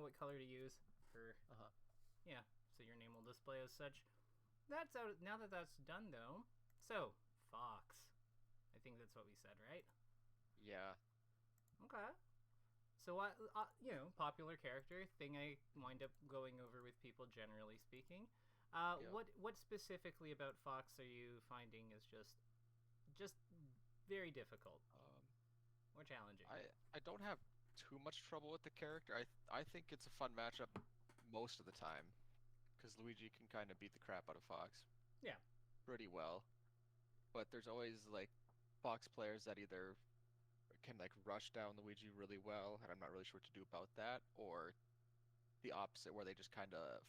what color to use for. Uh-huh. Yeah, so your name will display as such. That's out. Now that that's done, though. So, Fox. I think that's what we said, right? Yeah. Okay. So, popular character, thing I wind up going over with people generally speaking. Yep. What specifically about Fox are you finding is just very difficult Um, or challenging? I don't have too much trouble with the character. I think it's a fun matchup most of the time because Luigi can kind of beat the crap out of Fox Yeah. pretty well. But there's always like Fox players that either can like rush down Luigi really well, and I'm not really sure what to do about that, or the opposite where they just kind of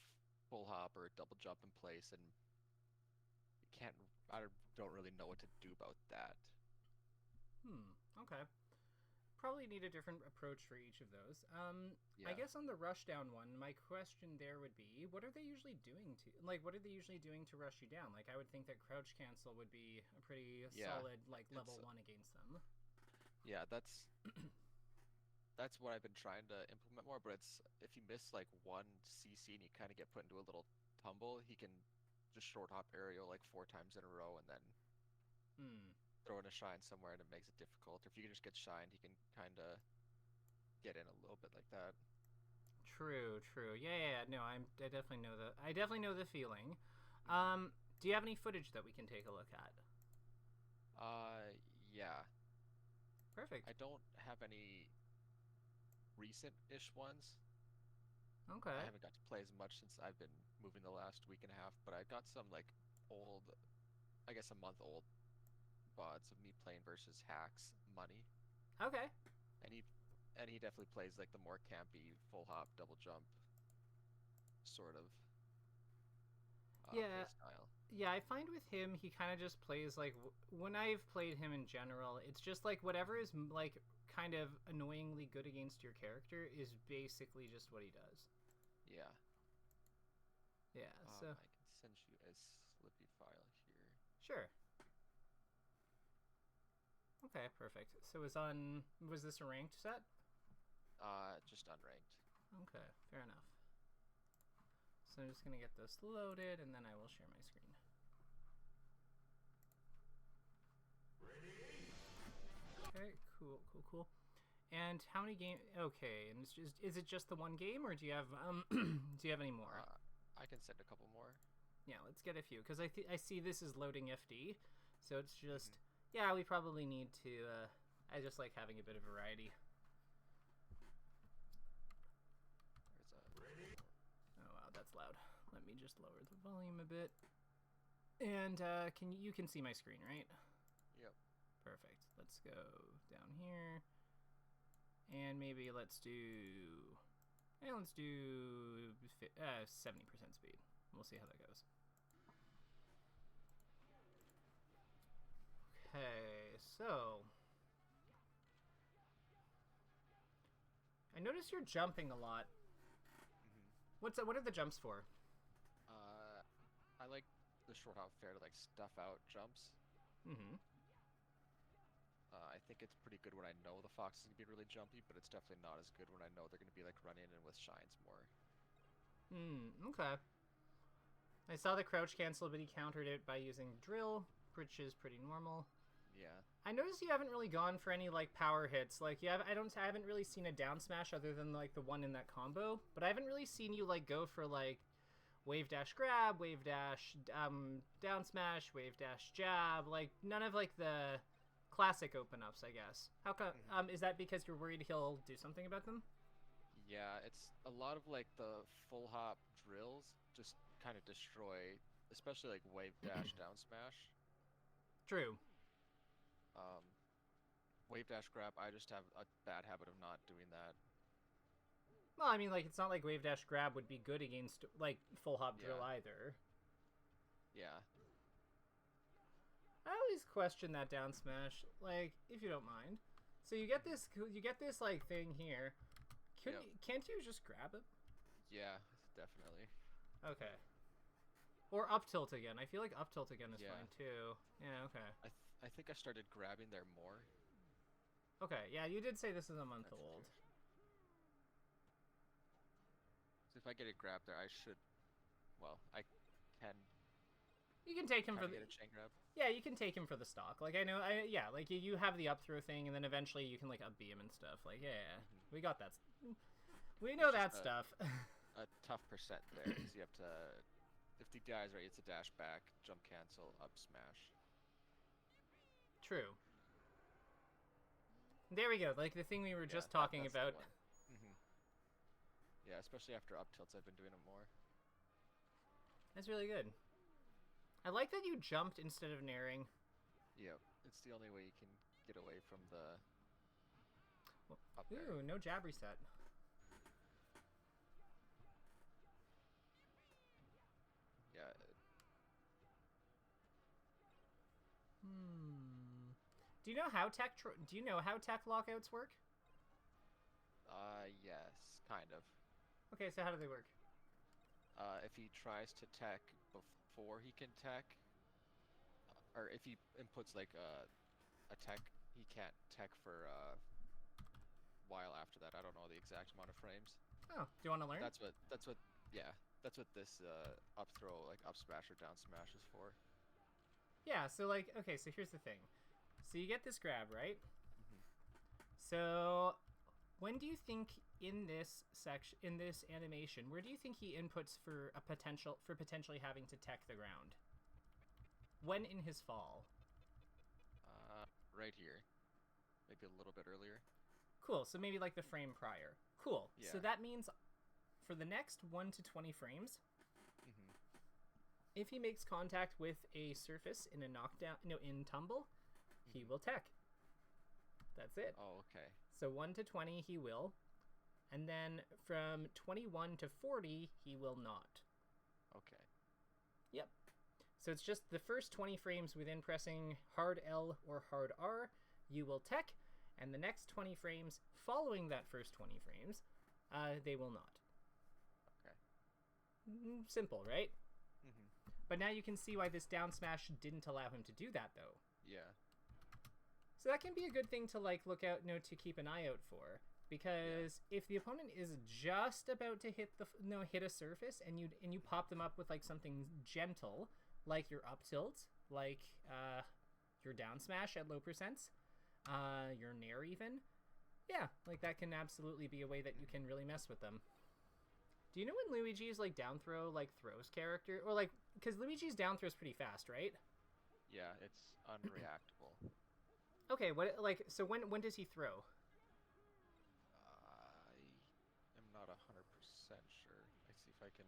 full hop or double jump in place and you can't I don't really know what to do about that. Okay. Probably need a different approach for each of those. I Yeah. guess on the rushdown one, my question there would be, what are they usually doing to rush you down? Like, I would think that crouch cancel would be a pretty Yeah. solid, like, It's level 1 against them. yeah, that's what I've been trying to implement more, but it's if you miss like one CC and you kind of get put into a little tumble, he can just short hop aerial like 4 times in a row and then Hmm. throw in a shine somewhere and it makes it difficult. Or if you can just get shined, he can kind of get in a little bit like that. True, true. Yeah. No, I definitely know the feeling. Hmm. Do you have any footage that we can take a look at? Yeah. I Perfect. don't have any recent-ish ones. I Okay. haven't got to play as much since I've been moving the last week and a half, but I got some like old, I guess a month old VODs of me playing versus Hacks Money, Okay. and he definitely plays like the more campy full hop double jump sort of play Yeah. style. Yeah, I find with him, he kind of just plays like when I've played him in general, it's just like whatever is like kind of annoyingly good against your character is basically just what he does. Yeah. Yeah, so I can send you a slippy file here. sure. Okay, perfect. So was this a ranked set? Just unranked. Okay, fair enough. So I'm just gonna get this loaded and then I will share my screen. Okay, cool. And how many games? Okay, and is it just the one game, or do you have do you have any more? I can send a couple more. Yeah, let's get a few because I see this is loading FD, so it's Hmm. just yeah we probably need to. I just like having a bit of variety. There's a Oh wow, that's loud. Let me just lower the volume a bit. And you can see my screen, right? Yep. Perfect. Let's go down here. And maybe let's do 70% speed. We'll see how that goes. Okay, so I notice you're jumping a lot. Hmm. What are the jumps for? Uh, I like the short hop fair to like stuff out jumps. Mm-hmm. I think it's pretty good when I know the fox is gonna be really jumpy, but it's definitely not as good when I know they're gonna be like running in with shines more. Okay. I saw the crouch cancel, but he countered it by using drill, which is pretty normal. Yeah. I noticed you haven't really gone for any like power hits. Like I haven't really seen a down smash other than like the one in that combo. But I haven't really seen you like go for like wave dash grab, wave dash down smash, wave dash jab. Like none of like the classic open ups, I guess. How come? Hmm. Is that because you're worried he'll do something about them? Yeah, it's a lot of like the full hop drills just kind of destroy, especially like wave dash down smash. True. Um, Wave dash grab, I just have a bad habit of not doing that. Well, I mean, like it's not like wave dash grab would be good against like full hop drill Yeah, either. yeah. I always question that down smash, like if you don't mind. So Hmm. you get this like thing here. Yep. Can't you just grab it? Yeah, definitely. Okay. Or up tilt again. I feel like up tilt again is Yeah. fine too. Yeah. Okay. I think I started grabbing there more. Okay. Yeah, you did say this is a month That's old. interesting. if I get a grab there, I should. Well, I can You can take him kind for of the get a chain grab. yeah. You can take him for the stock. Like I know, yeah. Like you have the up throw thing, and then eventually you can like up B him and stuff. Like yeah, we got that. We know It's that just stuff. A tough percent there because you have to. If the die is right, it's a dash back, jump cancel, up smash. True. There we go. Like the thing we were just talking that's about. Yeah, especially after up tilts, I've been doing it more. That's really good. I like that you jumped instead of naring. Yep, it's the only way you can get away from the up Ooh, there. no jab reset. Yeah. Do you know how tech lockouts work? Yes, kind of. Okay, so how do they work? If he tries to tech before he can tech, or if he inputs like a tech, he can't tech for a while after that. I don't know the exact amount of frames. Oh, do you want to learn? That's what this up throw, like up smash or down smash is for. Yeah, so like, okay, so here's the thing. So you get this grab, right? So when do you think in this section, in this animation, where do you think he inputs for potentially having to tech the ground? When in his fall? Right here. Maybe a little bit earlier. Cool, so maybe like the frame prior. Cool. Yeah. So that means for the next 1 to 20 frames, if he makes contact with a surface in a knockdown, in tumble, he will tech. That's it. Oh, okay. So 1 to 20 he will, and then from 21 to 40 he will not. Okay. Yep. So it's just the first 20 frames within pressing hard L or hard R, you will tech, and the next 20 frames following that first 20 frames, they will not. Okay. Simple, right? But now you can see why this down smash didn't allow him to do that, though. Yeah. So that can be a good thing to like look out, to keep an eye out for, because if the opponent is just about to hit a surface and you pop them up with like something gentle, like your up tilt, like your down smash at low percents, your nair even, yeah, like that can absolutely be a way that you can really mess with them. Do you know when Luigi's like down throw like throws character, or like because Luigi's down throw is pretty fast, right? Yeah, it's unreactable. Okay, what so when does he throw? I am not 100% sure. Let's see if I can.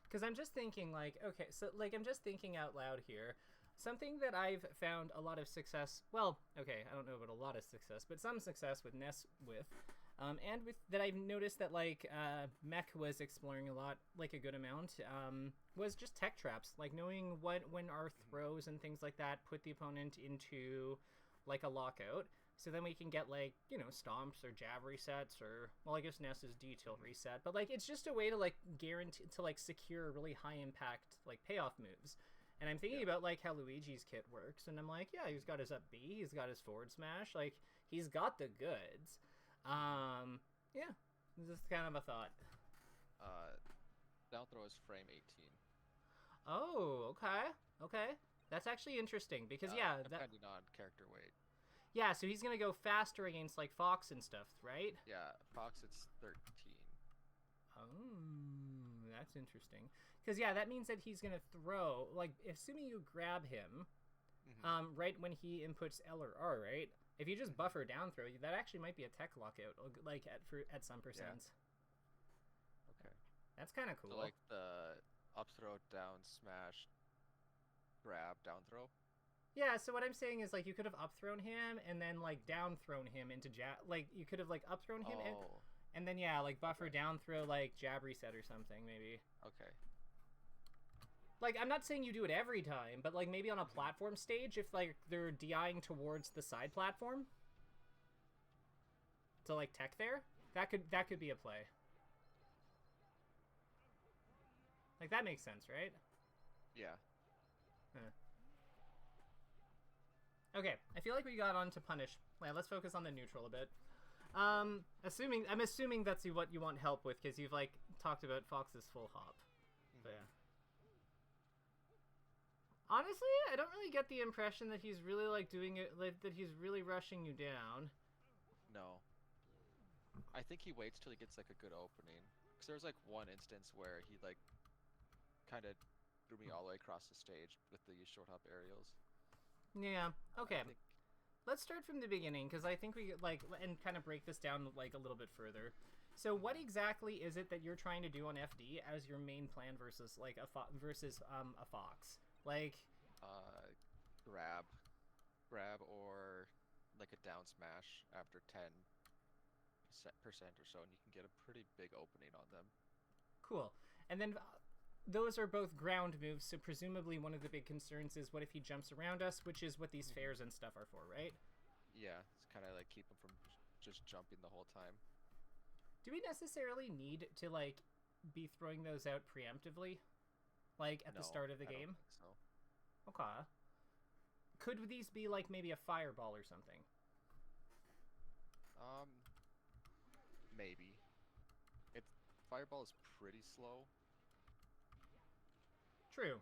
Because I'm just thinking like, okay, so like I'm just thinking out loud here. Something that I've found a lot of success, well, okay, I don't know about a lot of success, but some success with Ness with, and with that I've noticed that like Mech was exploring a lot, like a good amount, was just tech traps, like knowing when our throws and things like that put the opponent into like a lockout. So then we can get like, stomps or jab resets, or, well, I guess Ness's D-tilt reset. But like, it's just a way to like guarantee, to like secure really high impact like payoff moves. And I'm thinking about like how Luigi's kit works, and I'm like, yeah, he's got his up B, he's got his forward smash, like he's got the goods. Yeah, just kind of a thought. Down throw is frame 18. Oh, okay. That's actually interesting because depending on character weight. Yeah, so he's gonna go faster against like Fox and stuff, right? Yeah, Fox it's 13. Oh, that's interesting. Because yeah, that means that he's gonna throw, like, assuming you grab him, right when he inputs L or R, right? If you just buffer down throw, that actually might be a tech lockout, like at some percents. Yeah. Okay. That's kind of cool. So like the up throw, down smash, grab, down throw. Yeah, so what I'm saying is, like, you could have up-thrown him and then, like, down-thrown him into jab. Like, you could have, like, up-thrown him and then, yeah, like, buffer down-throw, like, jab reset or something, maybe. Okay. Like, I'm not saying you do it every time, but, like, maybe on a platform stage, if, like, they're DIing towards the side platform to, like, tech there, that could be a play. Like, that makes sense, right? Yeah. Okay, I feel like we got on to punish. Yeah, let's focus on the neutral a bit. I'm assuming that's what you want help with, because you've like talked about Fox's full hop. But yeah. Honestly, I don't really get the impression that he's really like doing it, like, that he's really rushing you down. No. I think he waits till he gets like a good opening. Because there was like one instance where he like kind of threw me all the way across the stage with the short hop aerials. Yeah. Okay. Let's start from the beginning, because I think we like and kind of break this down like a little bit further. So what exactly is it that you're trying to do on FD as your main plan versus like a fox? Like grab or like a down smash after 10% or so, and you can get a pretty big opening on them. Cool. And then those are both ground moves, so presumably one of the big concerns is what if he jumps around us, which is what these fairs and stuff are for, right? Yeah, it's kind of like keep him from just jumping the whole time. Do we necessarily need to like be throwing those out preemptively, like at the start of the game? I don't think so. Okay. Could these be like maybe a fireball or something? Maybe. Fireball is pretty slow. True.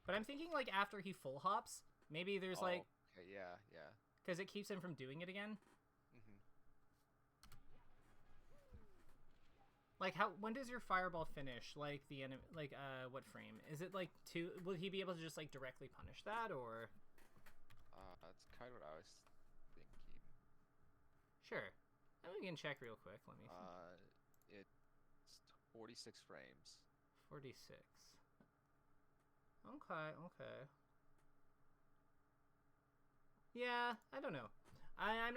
But I'm thinking like after he full hops, maybe there's like... Okay, yeah. Because it keeps him from doing it again? Like, when does your fireball finish? Like, what frame? Is it like 2... Will he be able to just like directly punish that, or...? That's kind of what I was thinking. Sure. We can check real quick. Let me see. It's 46 frames. 46. Okay. Yeah, I don't know. I'm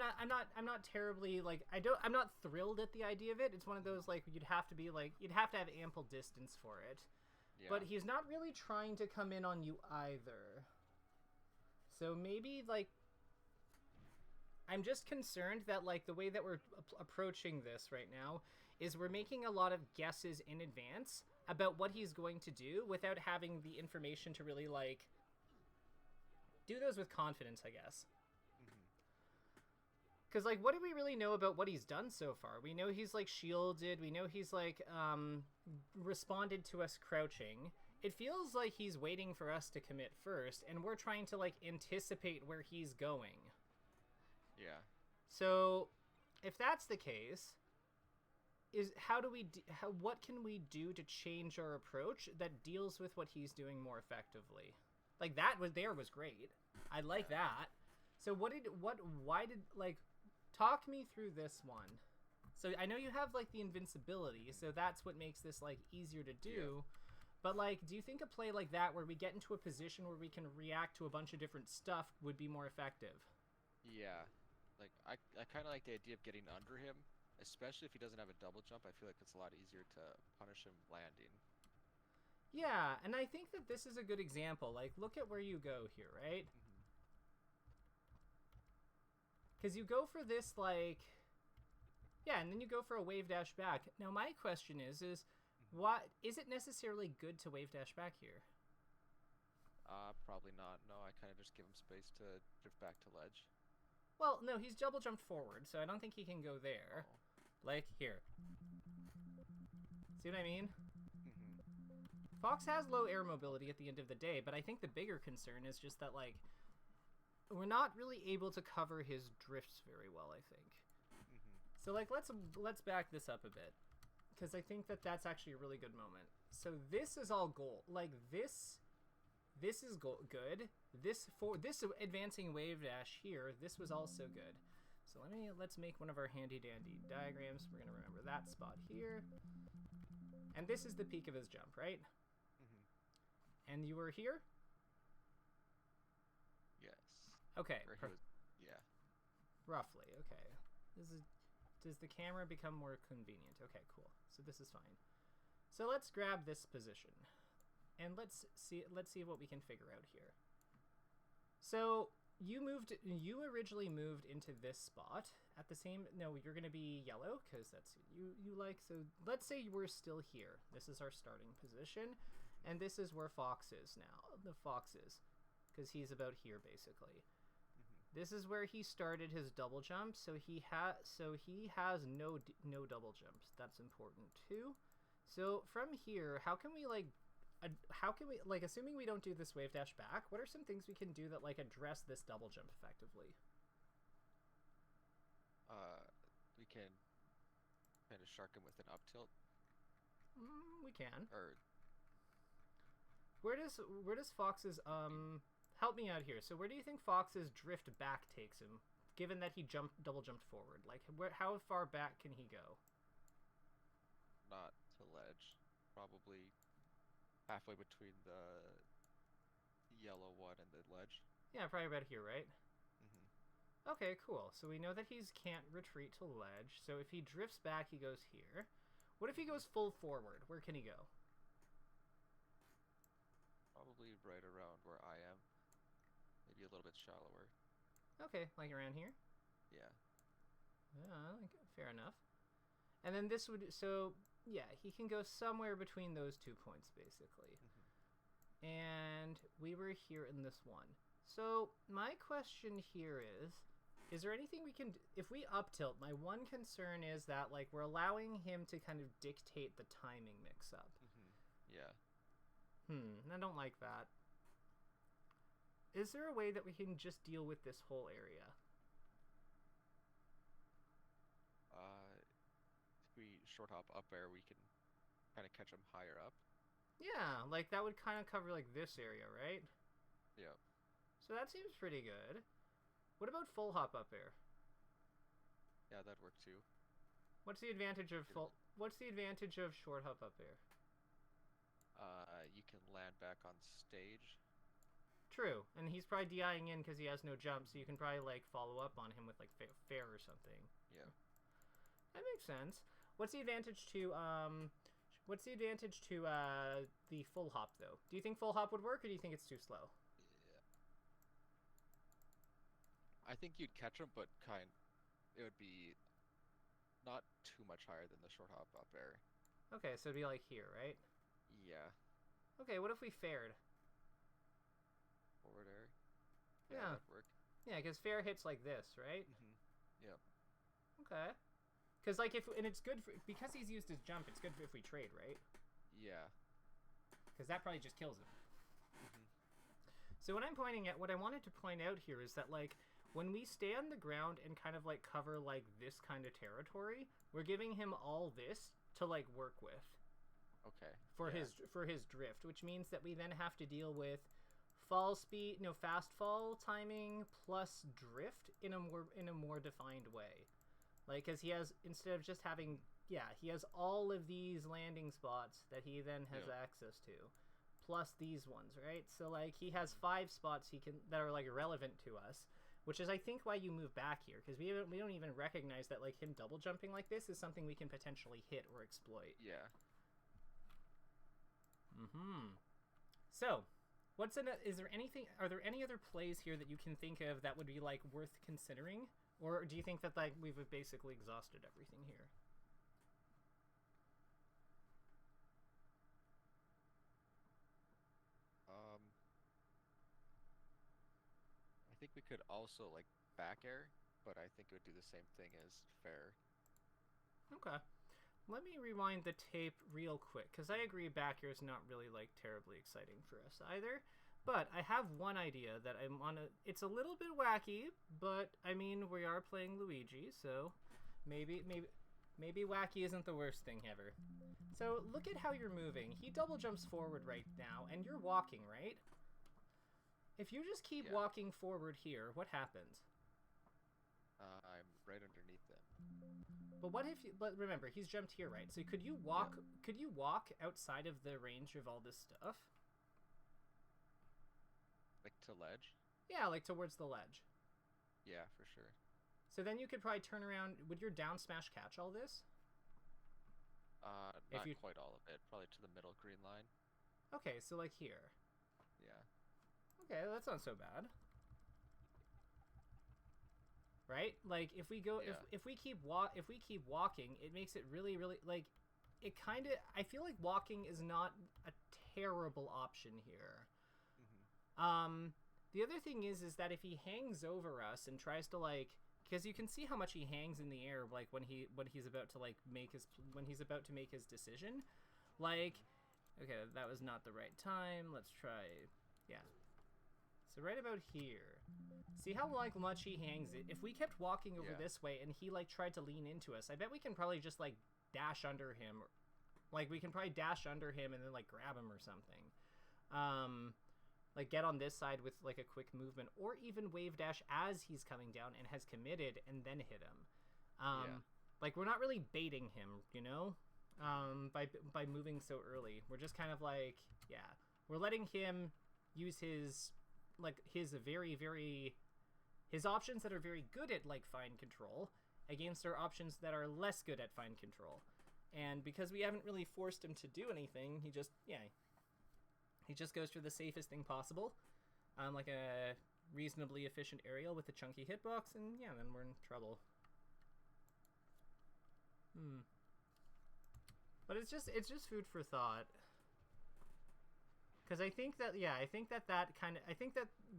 not terribly like I'm not thrilled at the idea of it. It's one of those like you'd have to have ample distance for it. Yeah. But he's not really trying to come in on you either. So maybe like I'm just concerned that like the way that we're approaching this right now is we're making a lot of guesses in advance about what he's going to do without having the information to really like do those with confidence, I guess. Because like what do we really know about what he's done so far? We know he's like shielded, we know he's like responded to us crouching. It feels like he's waiting for us to commit first, and we're trying to like anticipate where he's going. Yeah. So, if that's the case, what can we do to change our approach that deals with what he's doing more effectively? Like that was great. I like that. So talk me through this one. So I know you have like the invincibility, so that's what makes this like easier to do. Yeah. But like, do you think a play like that where we get into a position where we can react to a bunch of different stuff would be more effective? Yeah. Like, I kind of like the idea of getting under him, especially if he doesn't have a double jump. I feel like it's a lot easier to punish him landing. Yeah, and I think that this is a good example. Like, look at where you go here, right? Because you go for this, like... Yeah, and then you go for a wave dash back. Now, my question is what is it necessarily good to wave dash back here? Probably not. No, I kind of just give him space to drift back to ledge. Well, no, he's double jumped forward, so I don't think he can go there. Like, here. See what I mean? Fox has low air mobility at the end of the day, but I think the bigger concern is just that, like, we're not really able to cover his drifts very well, I think. So, like, let's back this up a bit, because I think that that's actually a really good moment. So this is all gold. Like, this is good. This advancing wave dash here, this was also good. So let's make one of our handy dandy diagrams. We're gonna remember that spot here. And this is the peak of his jump, right? And you were here? Yes. Okay. Yeah. Roughly, okay. Does the camera become more convenient? Okay, cool. So this is fine. So let's grab this position. And let's see what we can figure out here. So you originally moved into this spot at the same. No, you're gonna be yellow because that's you like. So let's say we're still here. This is our starting position, and this is where Fox is now. The Fox is. because he's about here basically. Mm-hmm. This is where he started his double jump, so he has no double jumps. That's important too. So from here, how can we assuming we don't do this wave dash back, what are some things we can do that like address this double jump effectively? We can kind of shark him with an up tilt. We can. Or where does Fox's help me out here. So where do you think Fox's drift back takes him, given that he double jumped forward? Like how far back can he go? Not to ledge. Probably halfway between the yellow one and the ledge. Yeah, probably about here, right? Mm-hmm. Okay, cool. So we know that he can't retreat to ledge. So if he drifts back, he goes here. What if he goes full forward? Where can he go? Probably right around where I am. Maybe a little bit shallower. Okay, like around here? Yeah. Fair enough. And then this would... So, yeah, he can go somewhere between those 2 points, basically. Mm-hmm. And we were here in this one. So, my question here is there anything we can... If we up tilt, my one concern is that, like, we're allowing him to kind of dictate the timing mix-up. Mm-hmm. Yeah. I don't like that. Is there a way that we can just deal with this whole area? If we short hop up air, we can kind of catch him higher up. Yeah, like that would kind of cover like this area, right? Yeah. So that seems pretty good. What about full hop up air? Yeah, that'd work too. What's the advantage of What's the advantage of short hop up air? You can land back on stage. True, and he's probably DIing in because he has no jump, so you can probably like follow up on him with like fair or something. Yeah. That makes sense. What's the advantage to the full hop though? Do you think full hop would work, or do you think it's too slow? Yeah. I think you'd catch him, but it would be not too much higher than the short hop up air. Okay, so it'd be like here, right? Yeah. Okay, what if we faired? Forward air. Yeah. That'd work. Yeah, because fair hits like this, right? Mm-hmm. Yep. Okay. Because like it's good because he's used his jump. It's good if we trade, right? Yeah. Because that probably just kills him. Mm-hmm. So what I wanted to point out here is that like when we stay on the ground and kind of like cover like this kind of territory, we're giving him all this to like work with. Okay. For his drift, which means that we then have to deal with fast fall timing plus drift in a more defined way. Like, because he has, instead of just having, he has all of these landing spots that he then has access to, plus these ones, right? So like he has 5 spots that are like irrelevant to us, which is I think why you move back here, because we don't even recognize that like him double jumping like this is something we can potentially hit or exploit. Yeah. So, are there any other plays here that you can think of that would be like worth considering? Or do you think that like we've basically exhausted everything here? I think we could also like back air, but I think it would do the same thing as fair. Okay. Let me rewind the tape real quick, because I agree back air is not really like terribly exciting for us either. But I have one idea that I want to... It's a little bit wacky, but I mean, we are playing Luigi, so maybe wacky isn't the worst thing ever. So look at how you're moving. He double jumps forward right now, and you're walking, right? If you just keep walking forward here, what happens? I'm right underneath them. But what if you... But remember, he's jumped here, right? So could you walk... Yeah. Could you walk outside of the range of all this stuff? Like to ledge? Yeah, like towards the ledge. Yeah, for sure. So then you could probably turn around... Would your down smash catch all this? Not quite all of it. Probably to the middle green line. Okay, so like here. Yeah. Okay, that's not so bad. Right? Like if we go if we keep walking, it makes it really like it kind of I feel like walking is not a terrible option here. Mm-hmm. The other thing is that if he hangs over us and tries to like, because you can see how much he hangs in the air, like when he's about to like make his decision, like, okay, that was not the right time. Let's try, yeah. So right about here, see how like much he hangs it. If we kept walking over this way and he like tried to lean into us, I bet we can probably just like dash under him, like we can probably dash under him and then like grab him or something. Like get on this side with like a quick movement, or even wave dash as he's coming down and has committed and then hit him. Like we're not really baiting him, you know, by moving so early. We're just kind of like, yeah, we're letting him use his his options that are very good at like fine control against our options that are less good at fine control. And because we haven't really forced him to do anything, he just goes for the safest thing possible, like a reasonably efficient aerial with a chunky hitbox, and yeah, then we're in trouble. But it's just food for thought. Because I think that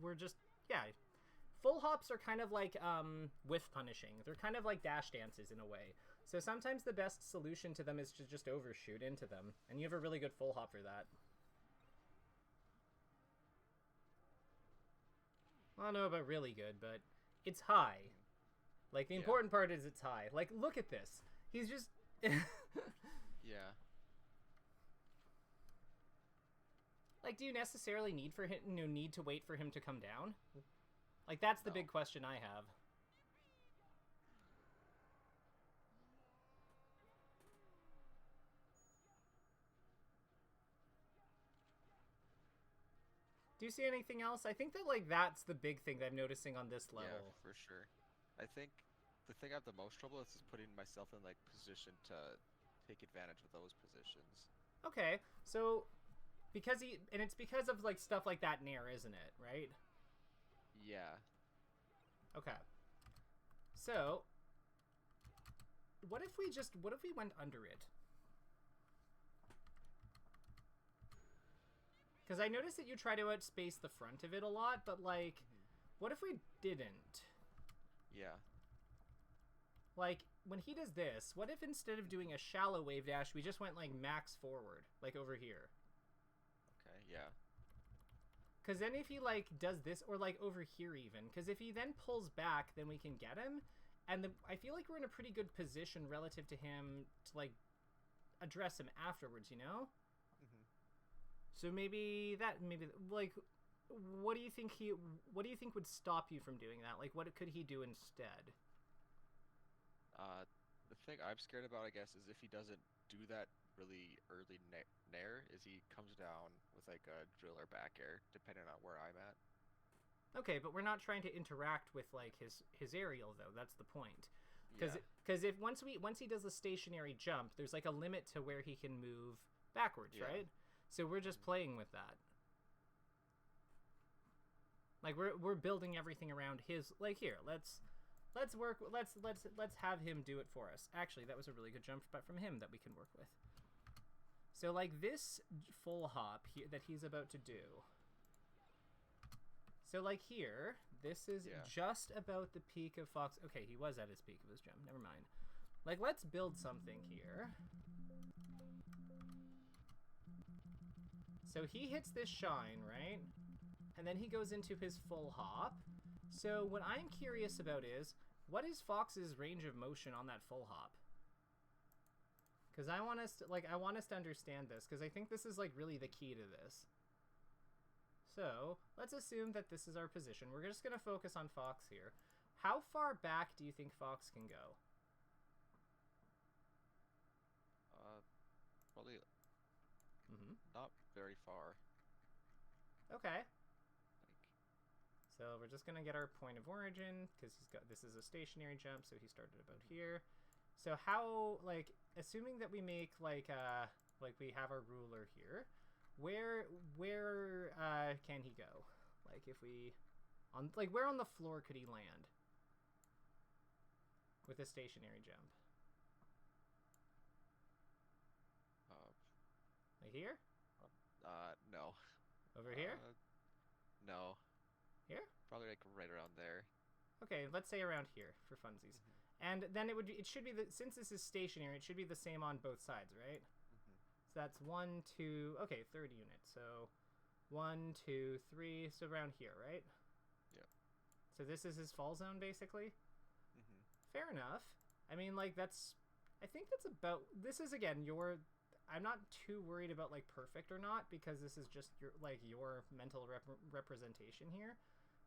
we're just, full hops are kind of like whiff punishing. They're kind of like dash dances in a way. So sometimes the best solution to them is to just overshoot into them, and you have a really good full hop for that. I don't know about really good, but it's high. Like, the important part is it's high. Like, look at this. He's just... Yeah. Like, do you necessarily need to wait for him to come down? Like, that's the big question I have. Do you see anything else? I think that, like, that's the big thing that I'm noticing on this level. Yeah, for sure. I think the thing I have the most trouble with is putting myself in, like, position to take advantage of those positions. Okay, so, it's because of, like, stuff like that nair, isn't it, right? Yeah. Okay. So, what if we went under it? Because I noticed that you try to outspace the front of it a lot, but, like, what if we didn't? Yeah. Like, when he does this, what if instead of doing a shallow wave dash, we just went, like, max forward, like over here? Okay, yeah. Because then if he, like, does this, or, like, over here even, because if he then pulls back, then we can get him, and I feel like we're in a pretty good position relative to him to, like, address him afterwards, you know? So maybe like, what do you think would stop you from doing that? Like, what could he do instead? The thing I'm scared about, I guess, is if he doesn't do that really early nair, is he comes down with like a drill or back air, depending on where I'm at. Okay, but we're not trying to interact with like his aerial though. That's the point. Because if once he does a stationary jump, there's like a limit to where he can move backwards, right? So we're just playing with that. Like we're building everything around his, like, here, let's have him do it for us. Actually, that was a really good jump from him that we can work with. So like this full hop here that he's about to do. So like here, this is just about the peak of Fox. Okay, he was at his peak of his jump. Never mind. Like, let's build something here. So he hits this shine, right? And then he goes into his full hop. So what I'm curious about is, what is Fox's range of motion on that full hop? Because I want us to understand this, because I think this is like really the key to this. So let's assume that this is our position. We're just gonna focus on Fox here. How far back do you think Fox can go? Probably not very far. Okay. So we're just gonna get our point of origin, because this is a stationary jump, so he started about here. So how, like, assuming that we make like we have our ruler here, where can he go? Like, if we where on the floor could he land with a stationary jump? Like here? No. Over here? No. Here? like right around there. Okay, let's say around here for funsies. And then it should be since this is stationary, it should be the same on both sides, right? So that's 1, 2, okay, third unit. So 1, 2, 3, so around here, right? Yep. So this is his fall zone, basically? Fair enough. I mean, like, I think that's about, this is, again, I'm not too worried about, like, perfect or not, because this is just your mental representation here.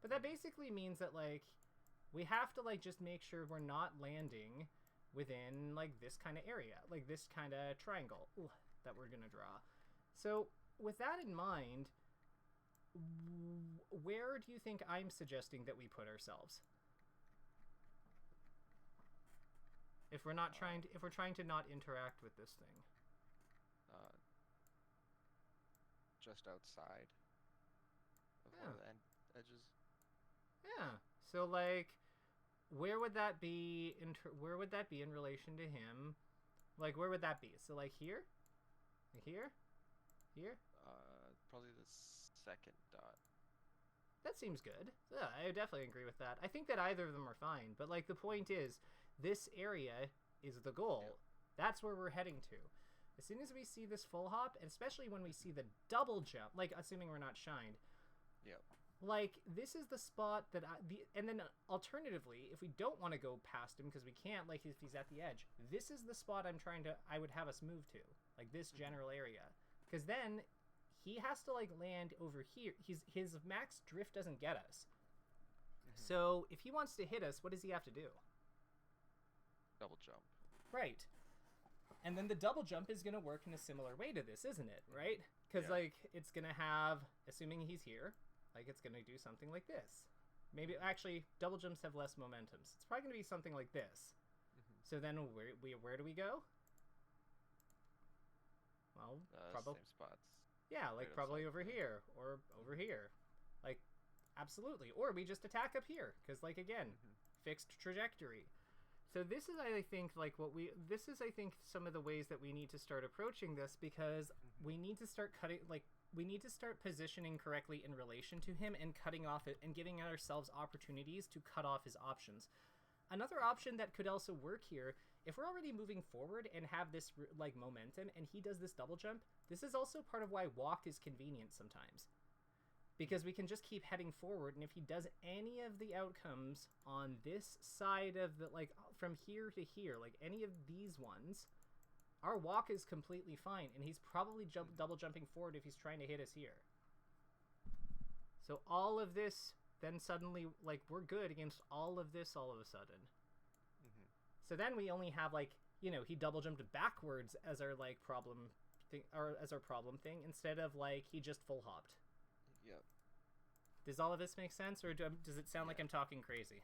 But that basically means that, like, we have to, like, just make sure we're not landing within, like, this kind of area, like this kind of triangle that we're gonna draw. So with that in mind, where do you think I'm suggesting that we put ourselves? If we're not if we're trying to not interact with this thing. Just outside of one of the edges. Yeah. So, like, where would that be in relation to him? Like, where would that be? So, like, here? Like here? Here? Probably the second dot. That seems good. Yeah, I definitely agree with that. I think that either of them are fine, but, like, the point is, this area is the goal. Yep. That's where we're heading to. As soon as we see this full hop, and especially when we see the double jump, like, assuming we're not shined. Yep. Like, this is the spot that and then alternatively, if we don't want to go past him because we can't, like, if he's at the edge, this is the spot I would have us move to, like this general area, because then he has to, like, land over here. His max drift doesn't get us. So if he wants to hit us, what does he have to do? Double jump. Right. And then the double jump is going to work in a similar way to this, isn't it? Right? Because, like, it's going to have, assuming he's here, like, it's going to do something like this. Maybe, actually, double jumps have less momentums. It's probably going to be something like this. So then where do we go? Well, probably same spots. Yeah, like, probably over here or over here. Like, absolutely. Or we just attack up here because, like, again, fixed trajectory. So this is, I think, like, I think, some of the ways that we need to start approaching this, because we need to start we need to start positioning correctly in relation to him and cutting off it and giving ourselves opportunities to cut off his options. Another option that could also work here, if we're already moving forward and have this, like, momentum and he does this double jump, this is also part of why walk is convenient sometimes. Because we can just keep heading forward, and if he does any of the outcomes on this side of the, like, from here to here, like any of these ones, our walk is completely fine, and he's probably double jumping forward if he's trying to hit us here. So all of this, then suddenly, like, we're good against all of this all of a sudden. So then we only have, like, you know, he double jumped backwards as our, like, problem thing, or as our problem thing, instead of, like, he just full hopped. Yep. Does all of this make sense, or does it sound like I'm talking crazy?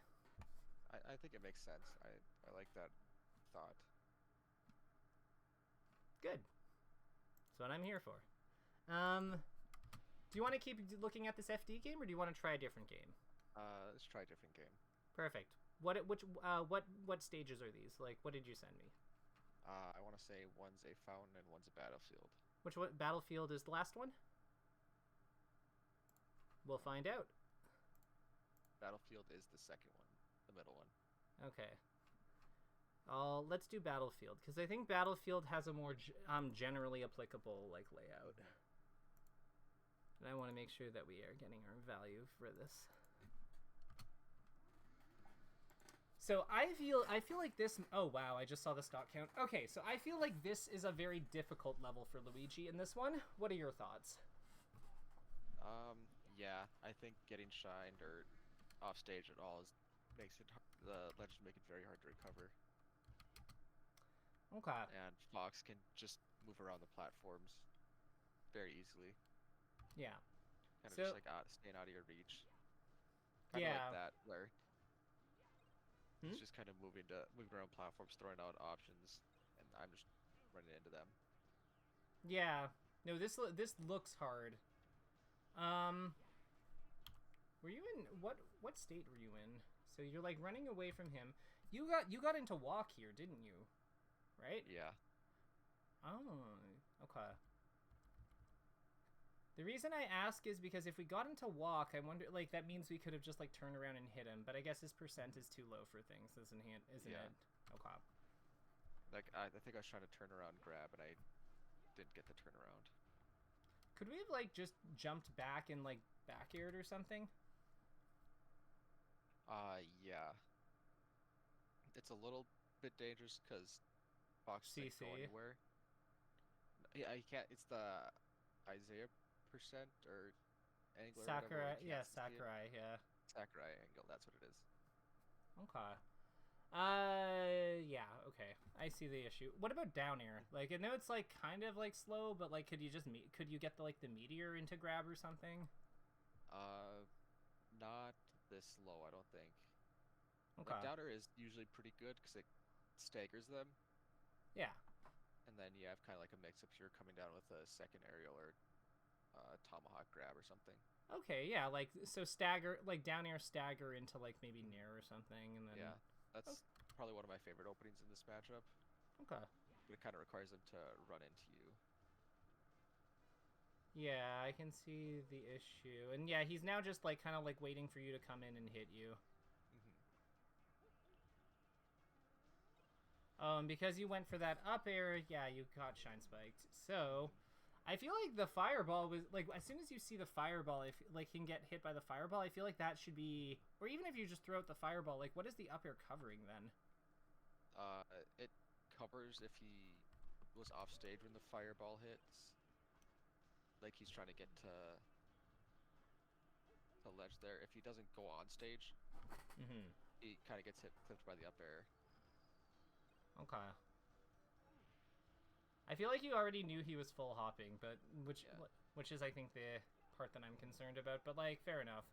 I think it makes sense. I like that thought. Good. That's what I'm here for. Do you want to keep looking at this FD game, or do you want to try a different game? Let's try a different game. Perfect. What stages are these? Like, what did you send me? I want to say one's a fountain and one's a battlefield. Which one? Battlefield is the last one? We'll find out. Battlefield is the second one, the middle one. Okay. Let's do Battlefield, because I think Battlefield has a more generally applicable, like, layout. And I want to make sure that we are getting our value for this. So I feel like this. Oh wow! I just saw the stock count. Okay, so I feel like this is a very difficult level for Luigi in this one. What are your thoughts? Yeah, I think getting shined or off stage at all makes it the ledges make it very hard to recover. Okay. And Fox can just move around the platforms very easily. Yeah. Kind of just like staying out of your reach. Kind of like that, where he's just kind of moving around platforms, throwing out options, and I'm just running into them. Yeah. No, this looks hard. Were you in what state were you in? So you're, like, running away from him. You got into walk here, didn't you? Right? Yeah. Oh, okay. The reason I ask is because if we got into walk, I wonder, like, that means we could have just, like, turned around and hit him. But I guess his percent is too low for things, isn't it? Okay. Like, I think I was trying to turn around and grab, and I didn't get the turnaround. Could we have, like, just jumped back and, like, back aired or something? Yeah. It's a little bit dangerous because Fox can't go anywhere. Yeah, he can't. It's the Isaiah percent or angle or Sakurai, whatever. yeah, Sakurai, yeah. Sakurai angle, that's what it is. Okay. Yeah, okay. I see the issue. What about down air? Like, I know it's, like, kind of, like, slow, but, like, could you get, the meteor into grab or something? Not this low, I don't think. Okay. Like, down air is usually pretty good because it staggers them. Yeah. And then you have kind of like a mix-up. You're coming down with a second aerial or tomahawk grab or something. Okay, yeah, like, so stagger, like, down air stagger into, like, maybe nair or something, and then... Yeah, that's probably one of my favorite openings in this matchup. Okay. But it kind of requires them to run into you. Yeah, I can see the issue. And yeah, he's now just, like, kind of, like, waiting for you to come in and hit you. And because you went for that up air, yeah, you got shine spiked. So... I feel like the fireball was, like, as soon as you see the fireball, if, like, he can get hit by the fireball, I feel like that should be, or even if you just throw out the fireball, like, what is the up air covering then? It covers if he was off stage when the fireball hits. Like, he's trying to get to the ledge there. If he doesn't go on stage, he kind of gets clipped by the up air. Okay. I feel like you already knew he was full hopping, but which is I think the part that I'm concerned about. But like, fair enough.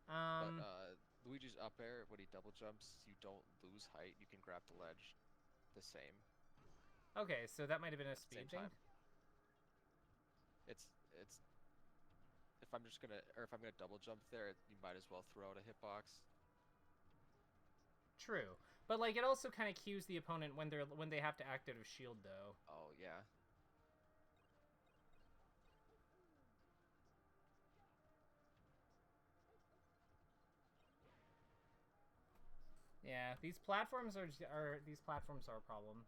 But Luigi's up air when he double jumps, you don't lose height. You can grab the ledge, the same. Okay, so that might have been a speed thing. It's if I'm gonna double jump there, you might as well throw out a hitbox. True. But like it also kind of cues the opponent when they have to act out of shield though. Oh yeah. Yeah, these platforms are a problem.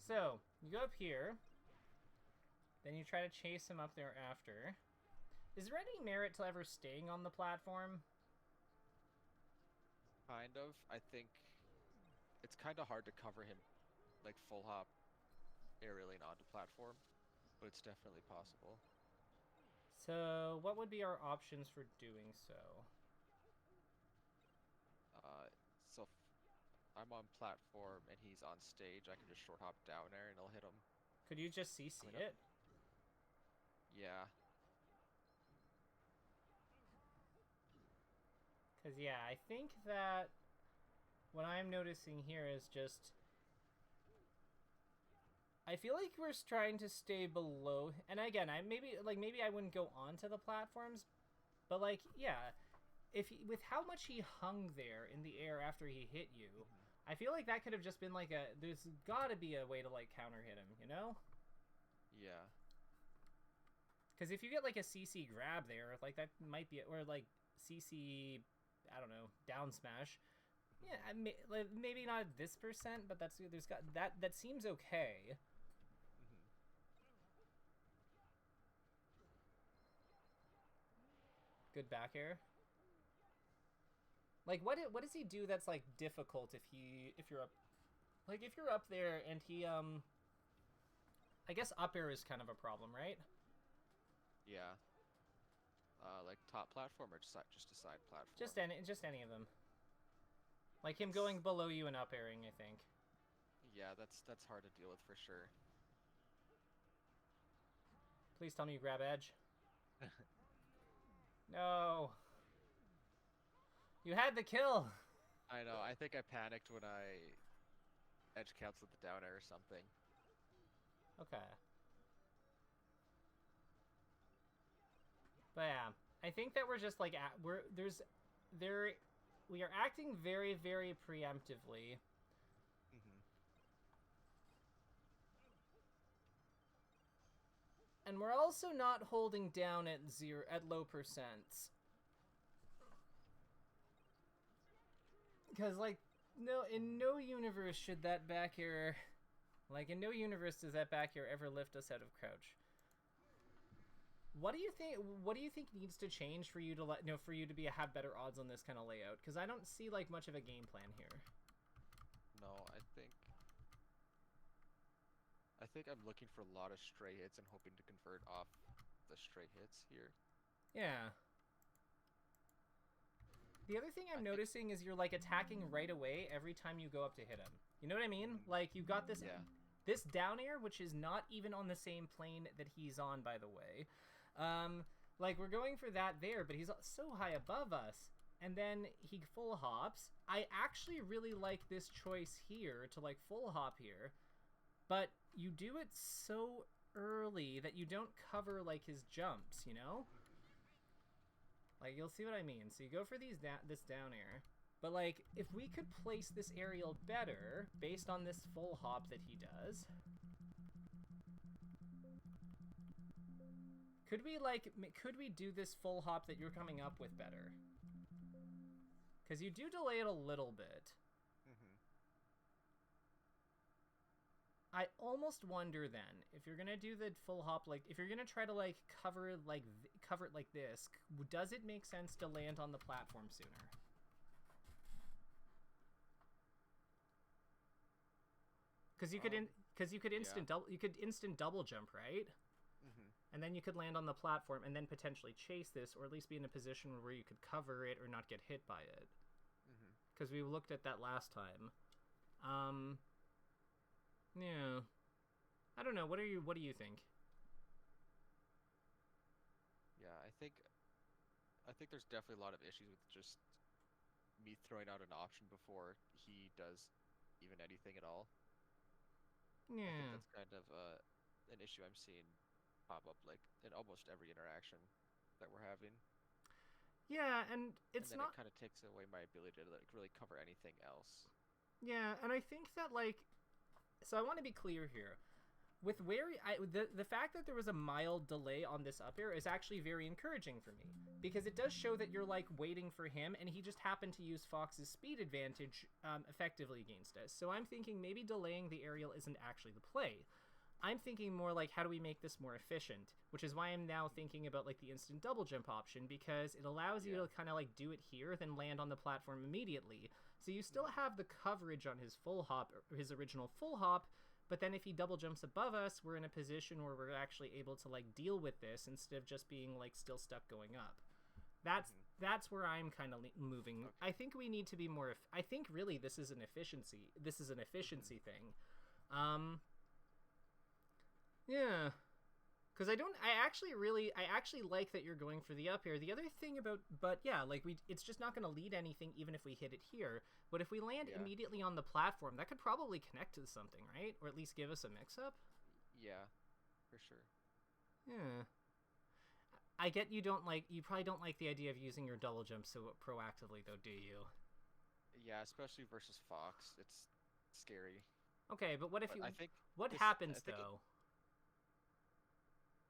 So, you go up here. Then you try to chase him up there after. Is there any merit to ever staying on the platform? Kind of. I think it's kind of hard to cover him, like full hop aerialing onto platform, but it's definitely possible. So, what would be our options for doing so? So I'm on platform and he's on stage, I can just short hop down there and it'll hit him. Could you just CC it? Yeah. Because, yeah, I think that what I'm noticing here is just... I feel like we're trying to stay below... And again, maybe I wouldn't go onto the platforms, but, like, yeah, with how much he hung there in the air after he hit you, I feel like that could have just been, like, there's gotta be a way to, like, counter hit him, you know? Yeah. Because if you get, like, a CC grab there, like, that might be... Or, like, CC... I don't know, down smash. Yeah, maybe not this percent, but that seems okay. Good back air. Like, what does he do that's like difficult if you're up there and he I guess up air is kind of a problem, right? Yeah. Like top platform or just a side platform? Just any of them. Like him going below you and up airing, I think. Yeah, that's hard to deal with for sure. Please tell me you grab edge. No. You had the kill. I know. I think I panicked when I edge canceled the down air or something. Okay. But yeah, I think that we're just like we are acting very, very preemptively. And we're also not holding down at low percents. Because, like, no, in no universe should that back air... Like, in no universe does that back air ever lift us out of crouch. What do you think needs to change for you to have better odds on this kind of layout? Because I don't see, like, much of a game plan here. No, I think I'm looking for a lot of stray hits and hoping to convert off the stray hits here. Yeah. The other thing I'm noticing is you're, like, attacking right away every time you go up to hit him. You know what I mean? Like, you got this this down air, which is not even on the same plane that he's on, by the way. Like, we're going for that there, but he's so high above us. And then he full hops. I actually really like this choice here to, like, full hop here. But you do it so early that you don't cover, like, his jumps, you know? Like, you'll see what I mean. So you go for this down air. But, like, if we could place this aerial better, based on this full hop that he does... Could we do this full hop that you're coming up with better? Because you do delay it a little bit. I almost wonder then, if you're gonna do the full hop, like, if you're gonna try to, like, cover it like this, does it make sense to land on the platform sooner? Because you could instant double jump, right? And then you could land on the platform and then potentially chase this, or at least be in a position where you could cover it or not get hit by it. Because we looked at that last time. Yeah. I don't know. What do you think? Yeah, I think there's definitely a lot of issues with just me throwing out an option before he does even anything at all. Yeah. I think that's kind of an issue I'm seeing pop up, like, in almost every interaction that we're having. Yeah, and it kind of takes away my ability to, like, really cover anything else. Yeah, and I think that, like, so I want to be clear here. With the fact that there was a mild delay on this up air is actually very encouraging for me, because it does show that you're, like, waiting for him, and he just happened to use Fox's speed advantage effectively against us. So I'm thinking maybe delaying the aerial isn't actually the play. I'm thinking more like, how do we make this more efficient? Which is why I'm now thinking about, like, the instant double jump option, because it allows you to kind of, like, do it here, then land on the platform immediately. So you still have the coverage on his full hop, his original full hop, but then if he double jumps above us, we're in a position where we're actually able to, like, deal with this instead of just being, like, still stuck going up. That's where I'm kind of moving. Okay. I think we need to be more... I think really this is an efficiency. This is an efficiency thing. Yeah. Because I actually like that you're going for the up air. The other thing but yeah, like, it's just not going to lead anything even if we hit it here. But if we land immediately on the platform, that could probably connect to something, right? Or at least give us a mix-up? Yeah, for sure. Yeah. I get you probably don't like the idea of using your double jump so proactively, though, do you? Yeah, especially versus Fox. It's scary. Okay, but what happens, though?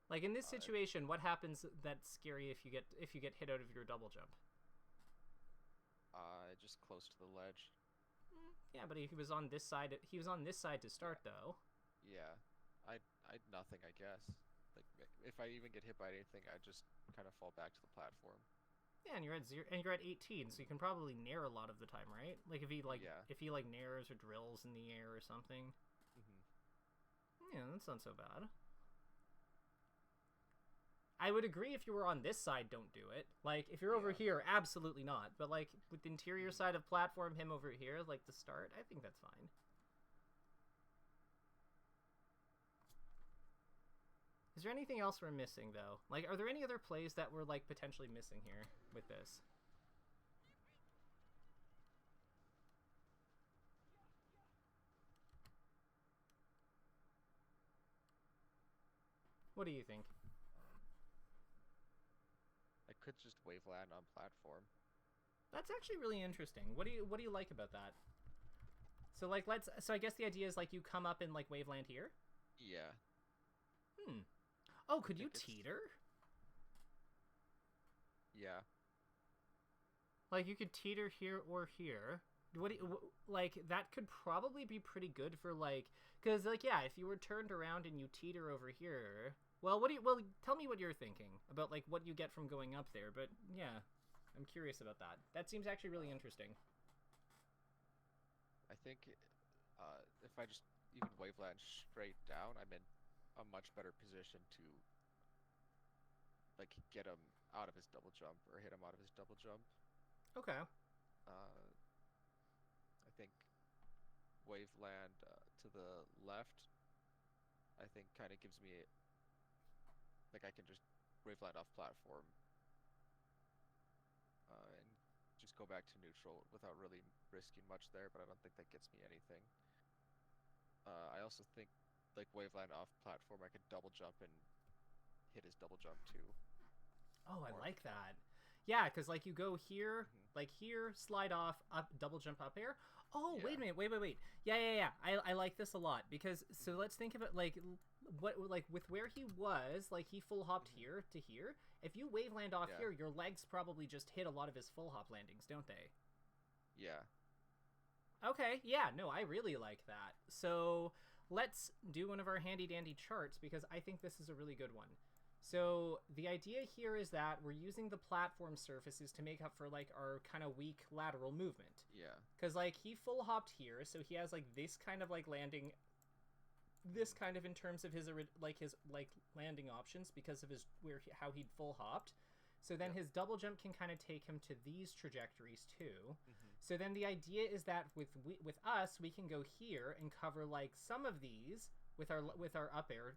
Like, in this situation, what happens that's scary if you get hit out of your double jump? Just close to the ledge. Yeah, but he was on this side. He was on this side to start, though. Yeah, I nothing, I guess. Like, if I even get hit by anything, I just kind of fall back to the platform. Yeah, and you're at 18, so you can probably nair a lot of the time, right? Like, if he nairs or drills in the air or something. Yeah, that's not so bad. I would agree if you were on this side, don't do it. Like, if you're over here, absolutely not. But, like, with the interior side of platform, him over here, like, the start, I think that's fine. Is there anything else we're missing, though? Like, are there any other plays that we're, like, potentially missing here with this? What do you think? I could just wave land on platform. That's actually really interesting. What do you like about that? So, like, so I guess the idea is, like, you come up and, like, wave land here? Yeah. Oh, could I you think it's- teeter? Yeah. Like, you could teeter here or here. What do you, like, that could probably be pretty good for, like, because, like, yeah, if you were turned around and you teeter over here, well, tell me what you're thinking about, like, what you get from going up there, but, yeah, I'm curious about that. That seems actually really interesting. I think if I just even waveland straight down, I'm in a much better position to like get him out of his double jump or hit him out of his double jump. Okay. I think waveland to the left, I think kind of gives me like I can just waveland off platform and just go back to neutral without really risking much there, but I don't think that gets me anything. I also think like waveland off platform, I could double jump and hit his double jump too. Oh, I like that. Yeah, because, like, you go here, like here, slide off, up, double jump up air. Oh, Yeah. wait a minute, wait. Yeah. I like this a lot, because, so let's think of it, like, with where he was, like, he full hopped here to here. If you waveland off here, your legs probably just hit a lot of his full hop landings, don't they? Yeah. Okay, yeah, no, I really like that. So let's do one of our handy dandy charts, because I think this is a really good one. So the idea here is that we're using the platform surfaces to make up for, like, our kind of weak lateral movement. Yeah. Because, like, he full hopped here, so he has, like, this kind of, like, landing, this kind of in terms of his landing options because of his how he'd full hopped. So then his double jump can kind of take him to these trajectories too. So then the idea is that with us, we can go here and cover, like, some of these with our up air.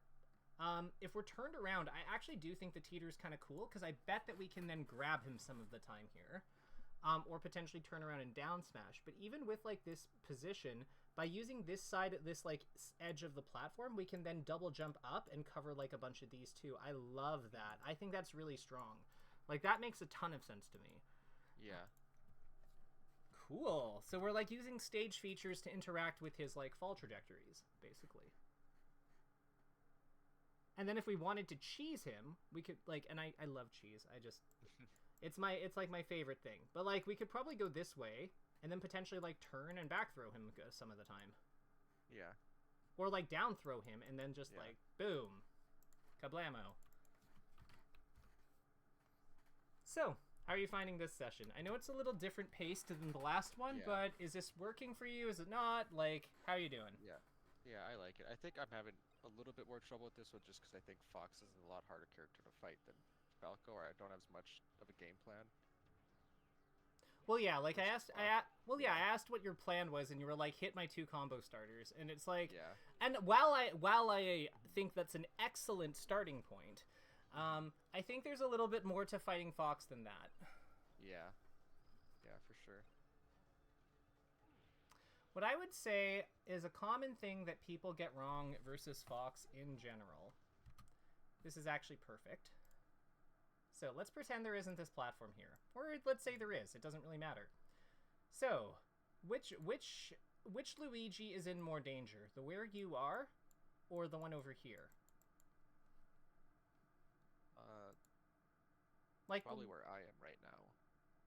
If we're turned around, I actually do think the teeter is kind of cool, because I bet that we can then grab him some of the time here. Or potentially turn around and down smash. But even with, like, this position, by using this side, this, like, edge of the platform, we can then double jump up and cover, like, a bunch of these too. I love that. I think that's really strong. Like, that makes a ton of sense to me. Yeah. Cool. So we're, like, using stage features to interact with his, like, fall trajectories, basically. And then if we wanted to cheese him, we could, like, and I love cheese. I just, it's like my favorite thing. But, like, we could probably go this way and then potentially, like, turn and back throw him some of the time. Yeah. Or, like, down throw him and then just, like, boom. Kablamo. So, how are you finding this session? I know it's a little different paced than the last one, but is this working for you? Is it not? Like, how are you doing? Yeah, I like it. I think I'm having a little bit more trouble with this one just because I think Fox is a lot harder character to fight than Falco, or I don't have as much of a game plan. Well, yeah, like I asked what your plan was, and you were like, hit my 2 combo starters, and it's like, and while I think that's an excellent starting point, I think there's a little bit more to fighting Fox than that. Yeah, for sure. What I would say is a common thing that people get wrong versus Fox in general. This is actually perfect. So let's pretend there isn't this platform here. Or let's say there is. It doesn't really matter. So, which Luigi is in more danger? The where you are or the one over here? Like, probably where I am right now.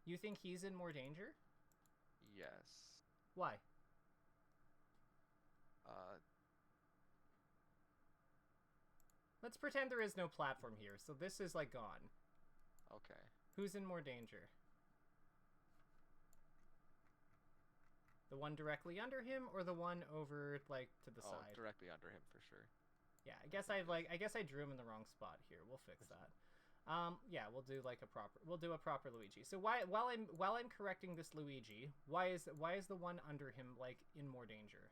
You think he's in more danger? Yes. Why? Let's pretend there is no platform here, so this is, like, gone. Okay. Who's in more danger? The one directly under him, or the one over, like, to the side? Directly under him for sure. Yeah, I guess I drew him in the wrong spot here. We'll fix that. Yeah, we'll do a proper Luigi. So while I'm correcting this Luigi, why is the one under him, like, in more danger?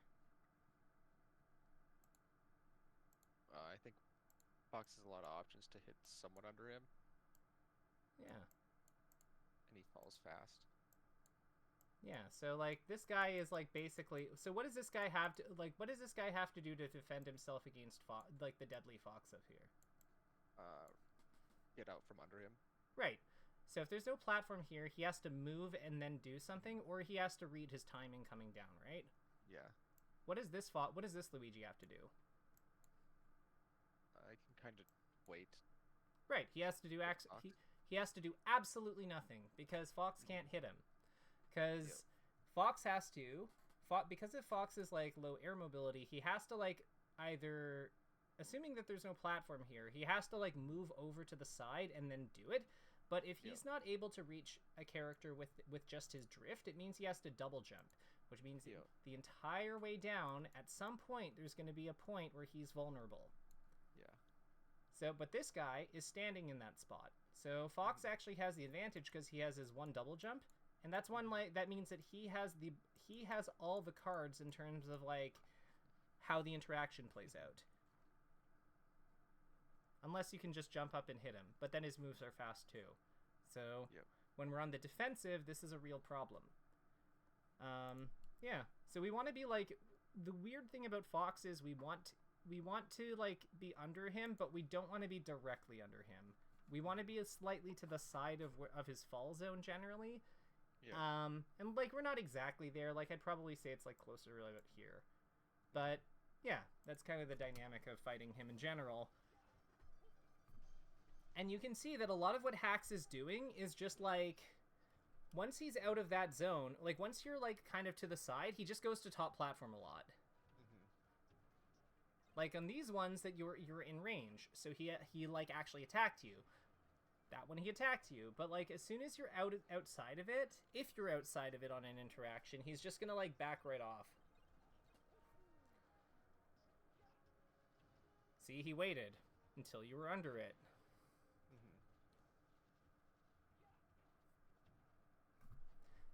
I think Fox has a lot of options to hit someone under him. Yeah. And he falls fast. Yeah, so, like, this guy is, like, basically... So what does this guy have to... Like, what does this guy have to do to defend himself against, like, the deadly Fox up here? Get out from under him. Right. So if there's no platform here, he has to move and then do something, or he has to read his timing coming down, right? Yeah. What does this Luigi have to do? I can kind of wait. Right. He has to do he has to do absolutely nothing because Fox can't hit him. Because Fox has to, because if Fox is like low air mobility, he has to like either, assuming that there's no platform here, he has to like move over to the side and then do it. But if he's not able to reach a character with just his drift, it means he has to double jump, which means the entire way down, at some point, there's going to be a point where he's vulnerable. Yeah. So, but this guy is standing in that spot. So Fox actually has the advantage because he has his one double jump, and that's one that means that he has all the cards in terms of like how the interaction plays out. Unless you can just jump up and hit him, but then his moves are fast too. So when we're on the defensive, this is a real problem. Yeah. So we want to be like, the weird thing about Fox is we want to like be under him, but we don't want to be directly under him. We want to be slightly to the side of his fall zone generally. Yeah. And like we're not exactly there. Like I'd probably say it's like closer to about here. But yeah, that's kind of the dynamic of fighting him in general. And you can see that a lot of what Hax is doing is just like, once he's out of that zone, like once you're like kind of to the side, he just goes to top platform a lot. Like on these ones that you're in range, so he like actually attacked you. That one he attacked you, but like as soon as you're outside of it, if you're outside of it on an interaction, he's just gonna like back right off. See, he waited until you were under it.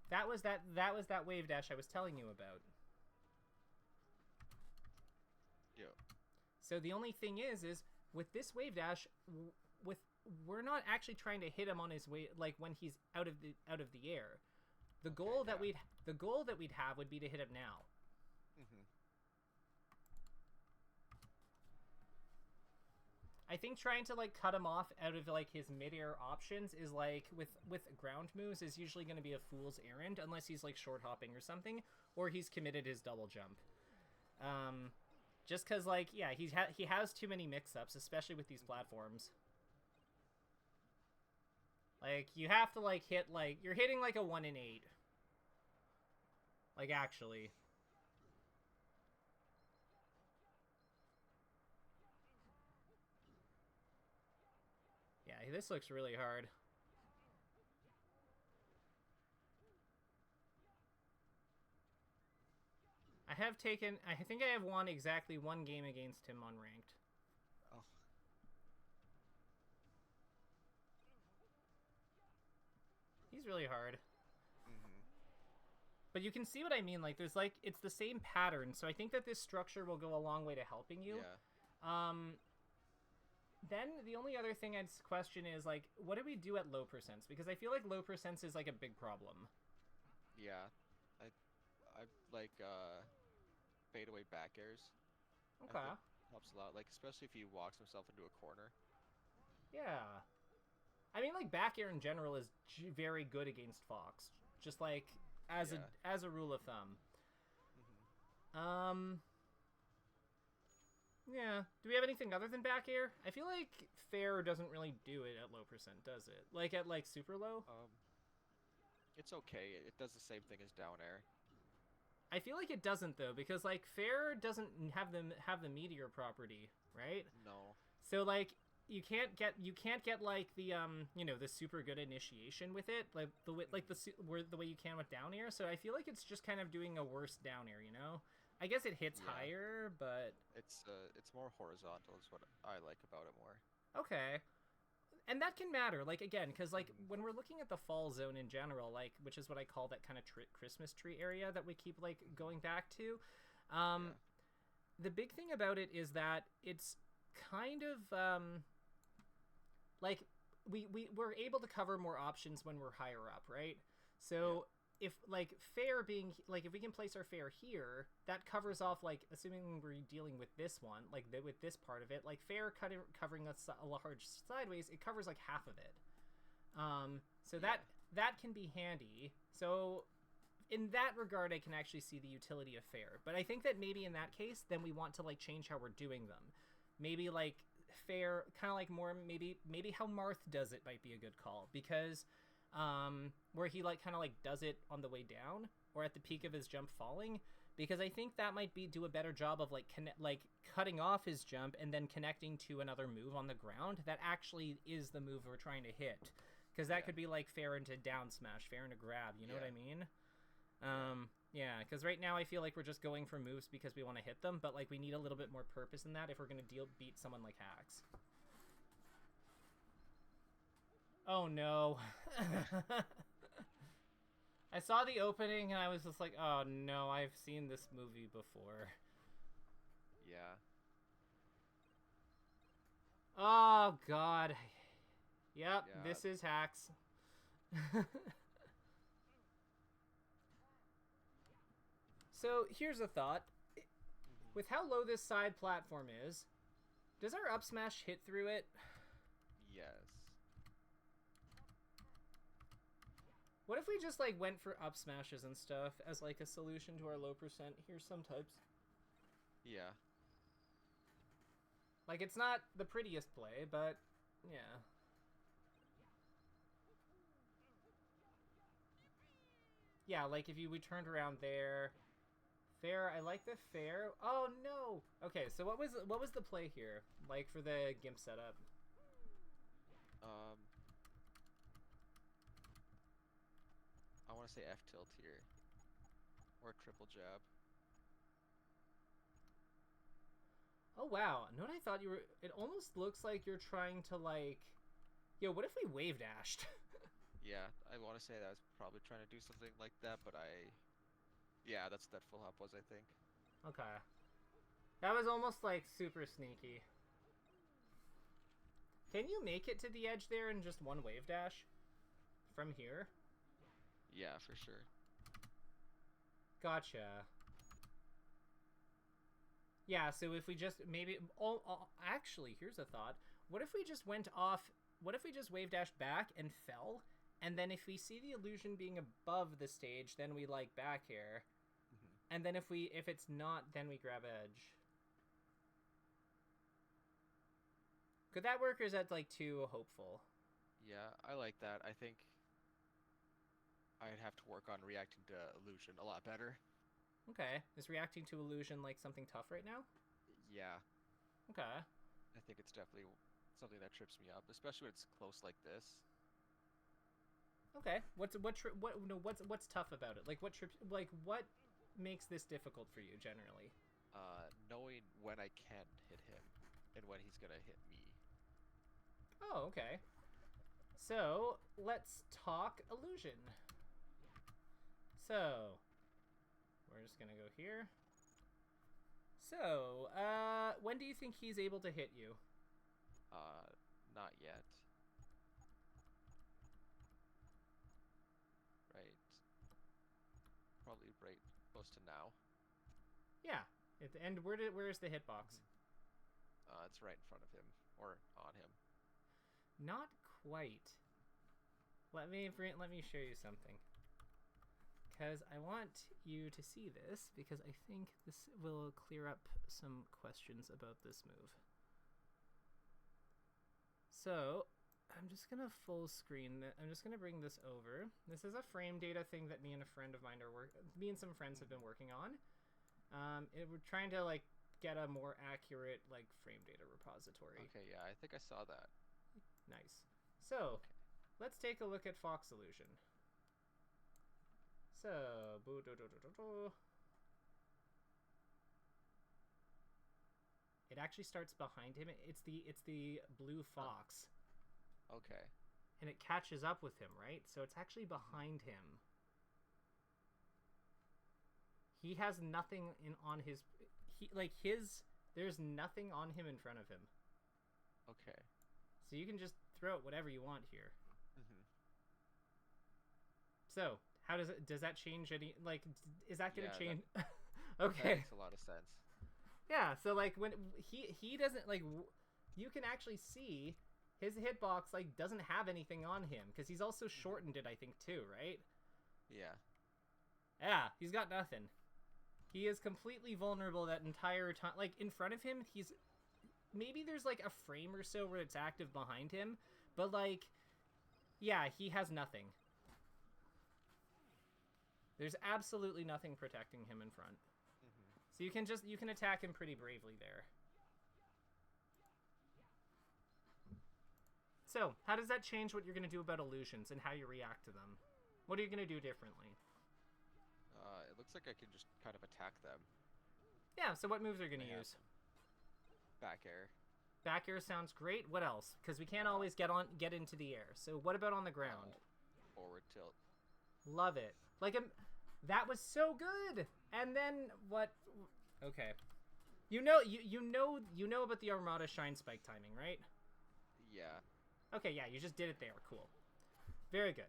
That was that wave dash I was telling you about. Yeah. So the only thing is with this wave dash, we're not actually trying to hit him on his way, like when he's out of the air. The goal that we'd have would be to hit him now. I think trying to like cut him off out of like his mid-air options is like with ground moves is usually going to be a fool's errand unless he's like short hopping or something, or he's committed his double jump. Just because like he has too many mix-ups, especially with these platforms. Like you have to like hit like you're hitting like a 1 in 8. Like actually. Yeah, this looks really hard. I think I have won exactly one game against him on ranked. Oh. He's really hard. But you can see what I mean, like there's like, it's the same pattern, so I think that this structure will go a long way to helping you. Yeah. Then the only other thing I'd question is like, what do we do at low percents? Because I feel like low percents is like a big problem. Yeah, I like fade away back airs. Okay. Helps a lot, like especially if he walks himself into a corner. Yeah. I mean, like back air in general is very good against Fox, just like as a rule of thumb. Yeah. Do we have anything other than back air? I feel like fair doesn't really do it at low percent, does it? Like at like super low? It's okay. It does the same thing as down air. I feel like it doesn't though, because like fair doesn't have the meteor property, right? No. So like you can't get like the the super good initiation with it, like the way you can with down air. So I feel like it's just kind of doing a worse down air, you know? I guess it hits higher, but it's more horizontal is what I like about it more. Okay. And that can matter, like again, because like when we're looking at the fall zone in general, like which is what I call that kind of Christmas tree area that we keep like going back to. The big thing about it is that it's kind of like we're able to cover more options when we're higher up, right? So if like fair being like if we can place our fair here, that covers off like assuming we're dealing with this one, like with this part of it, like fair covering a large sideways, it covers like half of it. So that can be handy. So in that regard, I can actually see the utility of fair. But I think that maybe in that case, then we want to like change how we're doing them. Maybe like fair, kind of like more maybe how Marth does it might be a good call, because where he like kind of like does it on the way down or at the peak of his jump falling, because I think that might do a better job of like cutting off his jump and then connecting to another move on the ground that actually is the move we're trying to hit, because that could be like fair into down smash, fair into grab, you know what I mean? Yeah, because right now I feel like we're just going for moves because we want to hit them, but like we need a little bit more purpose in that if we're going to beat someone like Hacks. Oh no. I saw the opening and I was just like, oh no, I've seen this movie before. Yeah. Oh god. Yep, this is Hacks. So here's a thought. With how low this side platform is, does our up smash hit through it? Yes. What if we just like went for up smashes and stuff as like a solution to our low percent? Here's some types. Yeah. Like, it's not the prettiest play, but yeah. Yeah, like if we turned around there. Fair, I like the fair. Oh no. Okay, so what was the play here like for the gimp setup? I want to say F tilt here, or triple jab. Oh wow, no, I thought you were. It almost looks like you're trying to like. Yo, what if we wave dashed? Yeah, I want to say that I was probably trying to do something like that, but yeah, that's that full hop was, I think. Okay. That was almost like super sneaky. Can you make it to the edge there in just one wave dash? From here? Yeah, for sure. Gotcha. Yeah, so if we just maybe... actually, here's a thought. What if we just went off... What if we just wave dashed back and fell? And then if we see the illusion being above the stage, then we like back air. And then if it's not, then we grab edge. Could that work, or is that like too hopeful? Yeah, I like that. I think I'd have to work on reacting to illusion a lot better. Okay. Is reacting to illusion like something tough right now? Yeah. Okay. I think it's definitely something that trips me up, especially when it's close like this. Okay. What's tough about it? Like what makes this difficult for you generally? Knowing when I can hit him and when he's gonna hit me. Oh, okay. So let's talk illusion. So we're just gonna go here. So, when do you think he's able to hit you? Not yet. Right. Probably right close to now. Yeah. And where's the hitbox? It's right in front of him, or on him. Not quite. Let me show you something. Because I want you to see this, because I think this will clear up some questions about this move. So, I'm just going to full screen I'm just going to bring this over. This is a frame data thing that me and some friends have been working on. We're trying to like get a more accurate like frame data repository. Okay, yeah, I think I saw that. Nice. So, let's take a look at Fox Illusion. So, it actually starts behind him. It's the blue fox. Okay. And it catches up with him, right? So it's actually behind him. He has nothing there's nothing on him in front of him. Okay. So you can just throw it whatever you want here. So, how does that change any, like, is that going to change? Okay. That makes a lot of sense. Yeah, so like when he doesn't, like, you can actually see his hitbox like doesn't have anything on him because he's also shortened it, I think, too, right? Yeah. Yeah, he's got nothing. He is completely vulnerable that entire time. Like, in front of him, maybe there's like a frame or so where it's active behind him, but like, yeah, he has nothing. There's absolutely nothing protecting him in front. So you can attack him pretty bravely there. So, how does that change what you're going to do about illusions and how you react to them? What are you going to do differently? It looks like I can just kind of attack them. Yeah, so what moves are you going to use? Back air. Back air sounds great. What else? Because we can't always get into the air. So what about on the ground? Forward tilt. Love it. Like, that was so good! And then, what... Okay. You know about the Armada Shine Spike timing, right? Yeah. Okay, yeah, you just did it there. Cool. Very good.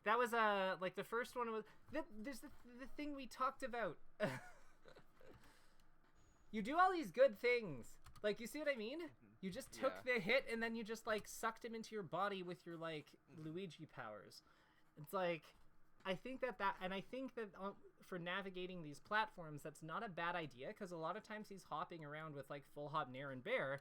That was, like, the first one was... There's the thing we talked about. You do all these good things. Like, you see what I mean? You just took the hit, and then you just, like, sucked him into your body with your, like, Luigi powers. It's like... I think that for navigating these platforms, that's not a bad idea, because a lot of times he's hopping around with, like, full hop, nair, and bear,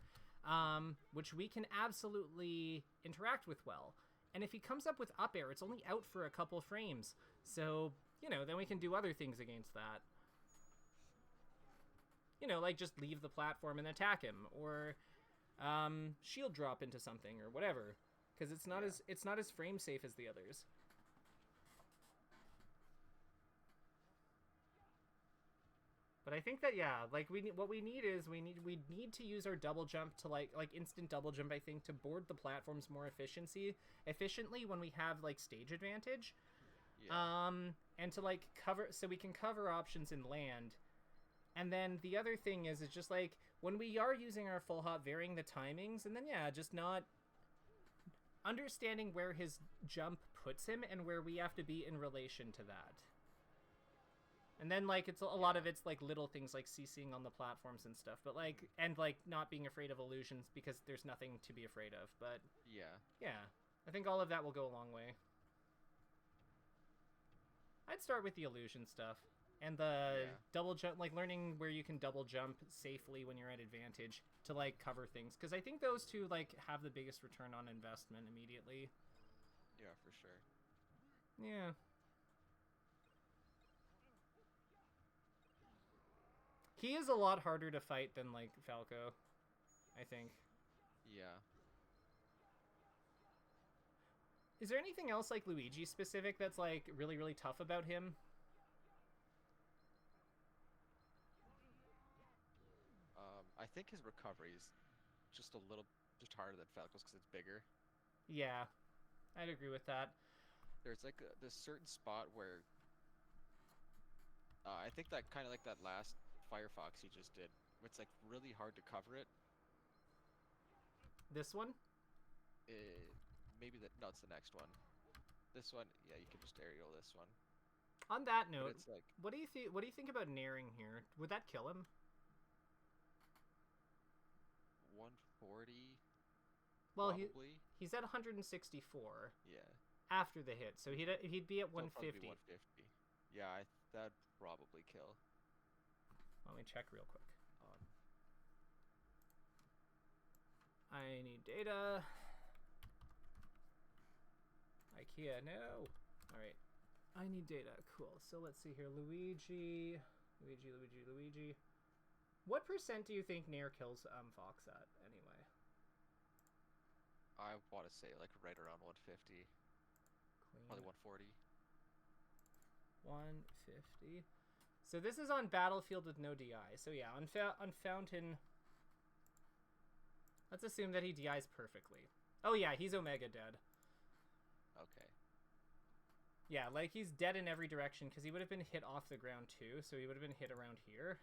which we can absolutely interact with well. And if he comes up with up air, it's only out for a couple frames. So, you know, then we can do other things against that. You know, like just leave the platform and attack him, or shield drop into something, or whatever, because it's not as frame safe as the others. But I think that, yeah, like, what we need is to use our double jump to, like instant double jump, I think, to board the platforms more efficiently when we have, like, stage advantage. Yeah. And to, like, so we can cover options in land. And then the other thing is just, like, when we are using our full hop, varying the timings, and then, yeah, just not understanding where his jump puts him and where we have to be in relation to that. And then, like, it's a lot of it's, like, little things like CCing on the platforms and stuff, but, like, and, like, not being afraid of illusions because there's nothing to be afraid of, but... Yeah. I think all of that will go a long way. I'd start with the illusion stuff. And the double jump, like, learning where you can double jump safely when you're at advantage to, like, cover things. Because I think those two, like, have the biggest return on investment immediately. Yeah, for sure. Yeah. He is a lot harder to fight than, like, Falco, I think. Yeah. Is there anything else, like, Luigi specific that's, like, really, really tough about him? I think his recovery is just harder than Falco's because it's bigger. Yeah, I'd agree with that. There's, like, this certain spot where... I think that kind of like that last Firefox he just did, where it's, like, really hard to cover it. This one? Maybe no, it's the next one. This one, yeah, you can just aerial this one. On that note, it's like, what do you think about nairing here? Would that kill him? 140. Well, probably. He's at 164. Yeah. After the hit, so he'd be at 150. Be 150. Yeah, that'd probably kill. Let me check real quick. I need data. IKEA, no. All right. I need data. Cool. So let's see here. Luigi. What % do you think Nair kills Fox at, anyway? I want to say, like, right around 150. Queen. Probably 140. 150. So this is on Battlefield with no DI. So yeah, on Fountain... Let's assume that he DIs perfectly. Oh yeah, he's Omega dead. Okay. Yeah, like, he's dead in every direction, because he would have been hit off the ground, too, so he would have been hit around here.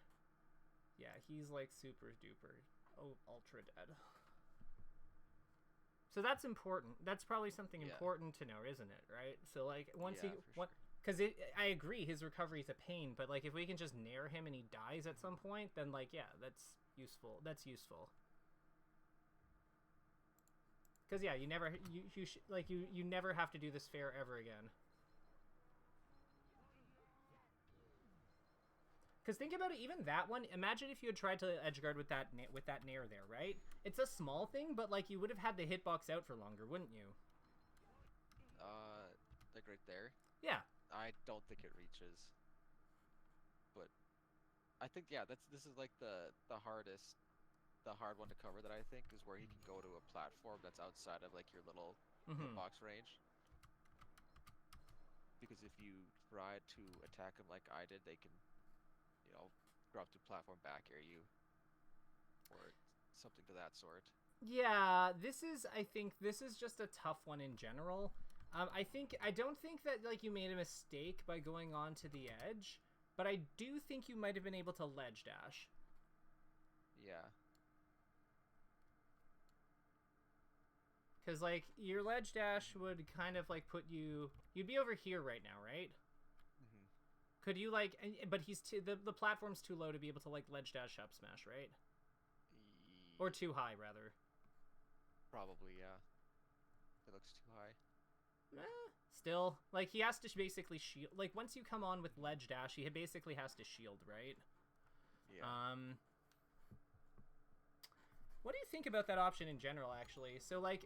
Yeah, he's, like, super duper ultra dead. So that's important. That's probably something important to know, isn't it, right? So, like, once because I agree, his recovery is a pain, but, like, if we can just nair him and he dies at some point, then, like, yeah, that's useful. That's useful. Because, yeah, you never have to do this fair ever again. Because think about it, even that one, imagine if you had tried to edgeguard with that nair there, right? It's a small thing, but, like, you would have had the hitbox out for longer, wouldn't you? Like right there? Yeah. I don't think it reaches. But I think, yeah, this is like the hard one to cover that I think is where he can go to a platform that's outside of, like, your little hitbox range. Because if you try to attack him like I did, they can, you know, drop to platform back air you, or something to that sort. Yeah, I think this is just a tough one in general. I don't think that, like, you made a mistake by going on to the edge, but I do think you might have been able to ledge dash. Yeah. Because, like, your ledge dash would kind of, like, you'd be over here right now, right? Could you, like, but the platform's too low to be able to, like, ledge dash up smash, right? Or too high, rather. Probably, yeah. It looks too high. Still, like, he has to basically shield. Like, once you come on with ledge dash, he basically has to shield, right? Yeah. What do you think about that option in general, actually? So, like,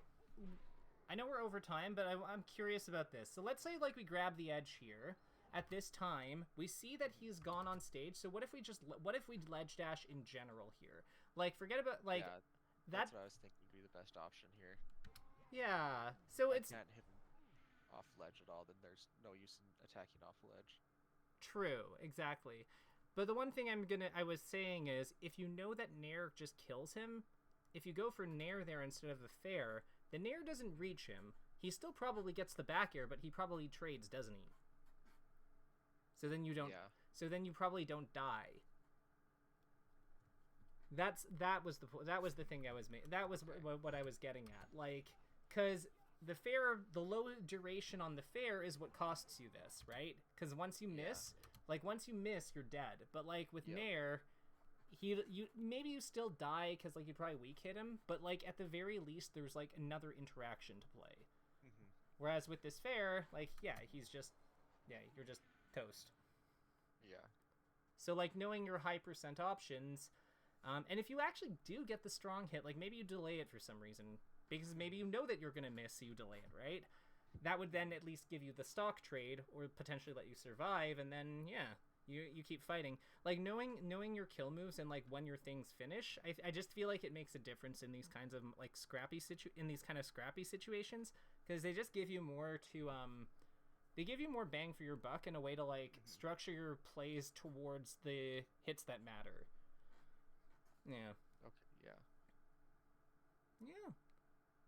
I know we're over time, but I'm curious about this. So let's say, like, we grab the edge here. At this time, we see that he's gone on stage. So what if we ledge dash in general here? Like, forget about, like, yeah, that's what I was thinking would be the best option here. Yeah. So I can't hit him off ledge at all, then there's no use in attacking off ledge. True, exactly. But the one thing I was saying is, if you know that nair just kills him, if you go for nair there instead of the fair, the nair doesn't reach him. He still probably gets the back air, but he probably trades, doesn't he? So then you don't. Yeah. So then you probably don't die. That was the thing I was making. That was what I was getting at. Like, because the low duration on the fair is what costs you this, right? Because once you miss, you're dead. But, like, with nair, maybe you still die because, like, you probably weak hit him, but, like, at the very least there's, like, another interaction to play. Whereas with this fair, like, you're just toast. Yeah. So, like, knowing your high percent options, and if you actually do get the strong hit, like, maybe you delay it for some reason, because maybe you know that you're gonna miss, so you delay it, right? That would then at least give you the stock trade, or potentially let you survive, and then you keep fighting. Like, knowing your kill moves and, like, when your things finish, I just feel like it makes a difference in these kinds of, like, scrappy situations, because they just give you more to they give you more bang for your buck and a way to, like, structure your plays towards the hits that matter. Yeah. Okay. Yeah. Yeah.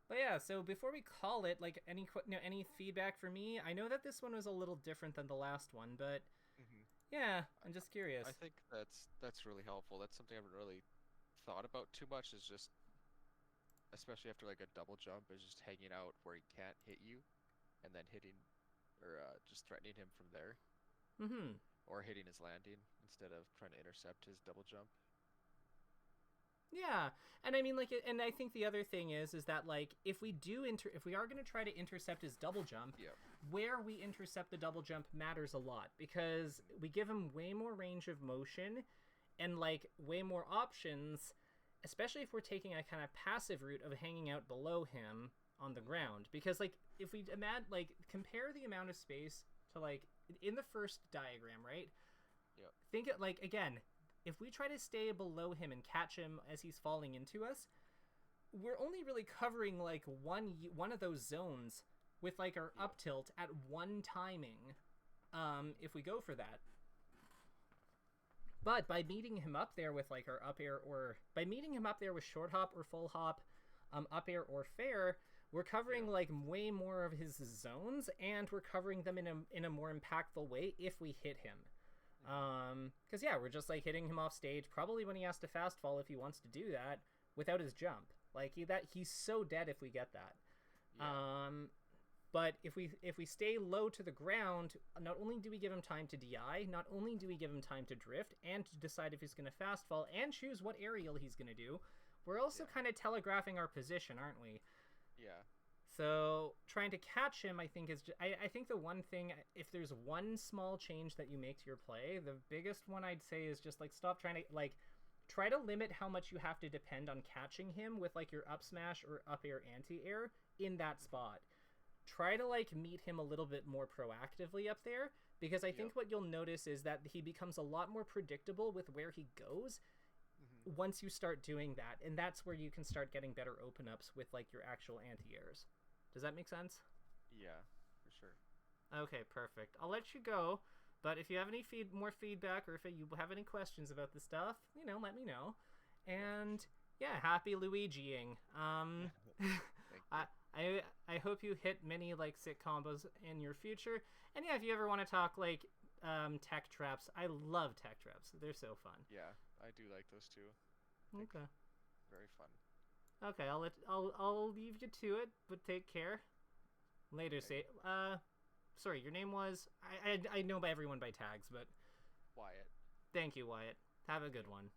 But yeah, so before we call it, like, any feedback for me? I know that this one was a little different than the last one, but yeah, I'm just curious. I think that's really helpful. That's something I haven't really thought about too much, is just, especially after, like, a double jump, is just hanging out where he can't hit you, and then hitting, or just threatening him from there. Or hitting his landing instead of trying to intercept his double jump. Yeah, and I mean, like, and I think the other thing is that, like, if we are going to try to intercept his double jump, where we intercept the double jump matters a lot, because we give him way more range of motion and, like, way more options, especially if we're taking a kind of passive route of hanging out below him on the ground. Because, like, if we compare the amount of space to, like, in the first diagram, right? Yep. Think it, like, again, if we try to stay below him and catch him as he's falling into us, we're only really covering, like, one of those zones with, like, our up tilt at one timing, if we go for that. But by meeting him up there with, like, our up air, or by meeting him up there with short hop or full hop, up air or fair, we're covering like way more of his zones, and we're covering them in a more impactful way if we hit him. Because we're just, like, hitting him off stage, probably when he has to fast fall if he wants to do that, without his jump. Like, he's so dead if we get that. But if we stay low to the ground, not only do we give him time to DI, not only do we give him time to drift and to decide if he's going to fast fall and choose what aerial he's going to do, we're also kind of telegraphing our position, aren't we? Yeah. So trying to catch him, I think is I think the one thing, if there's one small change that you make to your play, the biggest one I'd say is just like stop trying to like try to limit how much you have to depend on catching him with like your up smash or up air anti air in that spot. Try to like meet him a little bit more proactively up there, because I think what you'll notice is that he becomes a lot more predictable with where he goes once you start doing that, and that's where you can start getting better open ups with like your actual anti-airs. Does that make sense? Yeah, for sure. Okay, perfect. I'll let you go, but if you have any more feedback, or if you have any questions about the stuff, you know, let me know. And yeah, happy Luigiing. I hope you hit many like sick combos in your future. And yeah, if you ever want to talk like tech traps, I love tech traps. They're so fun. Yeah, I do like those too. Okay. Very fun. Okay, I'll leave you to it, but take care. Later, say. Sorry, your name was. I know by everyone by tags, but. Wyatt. Thank you, Wyatt. Have a good one.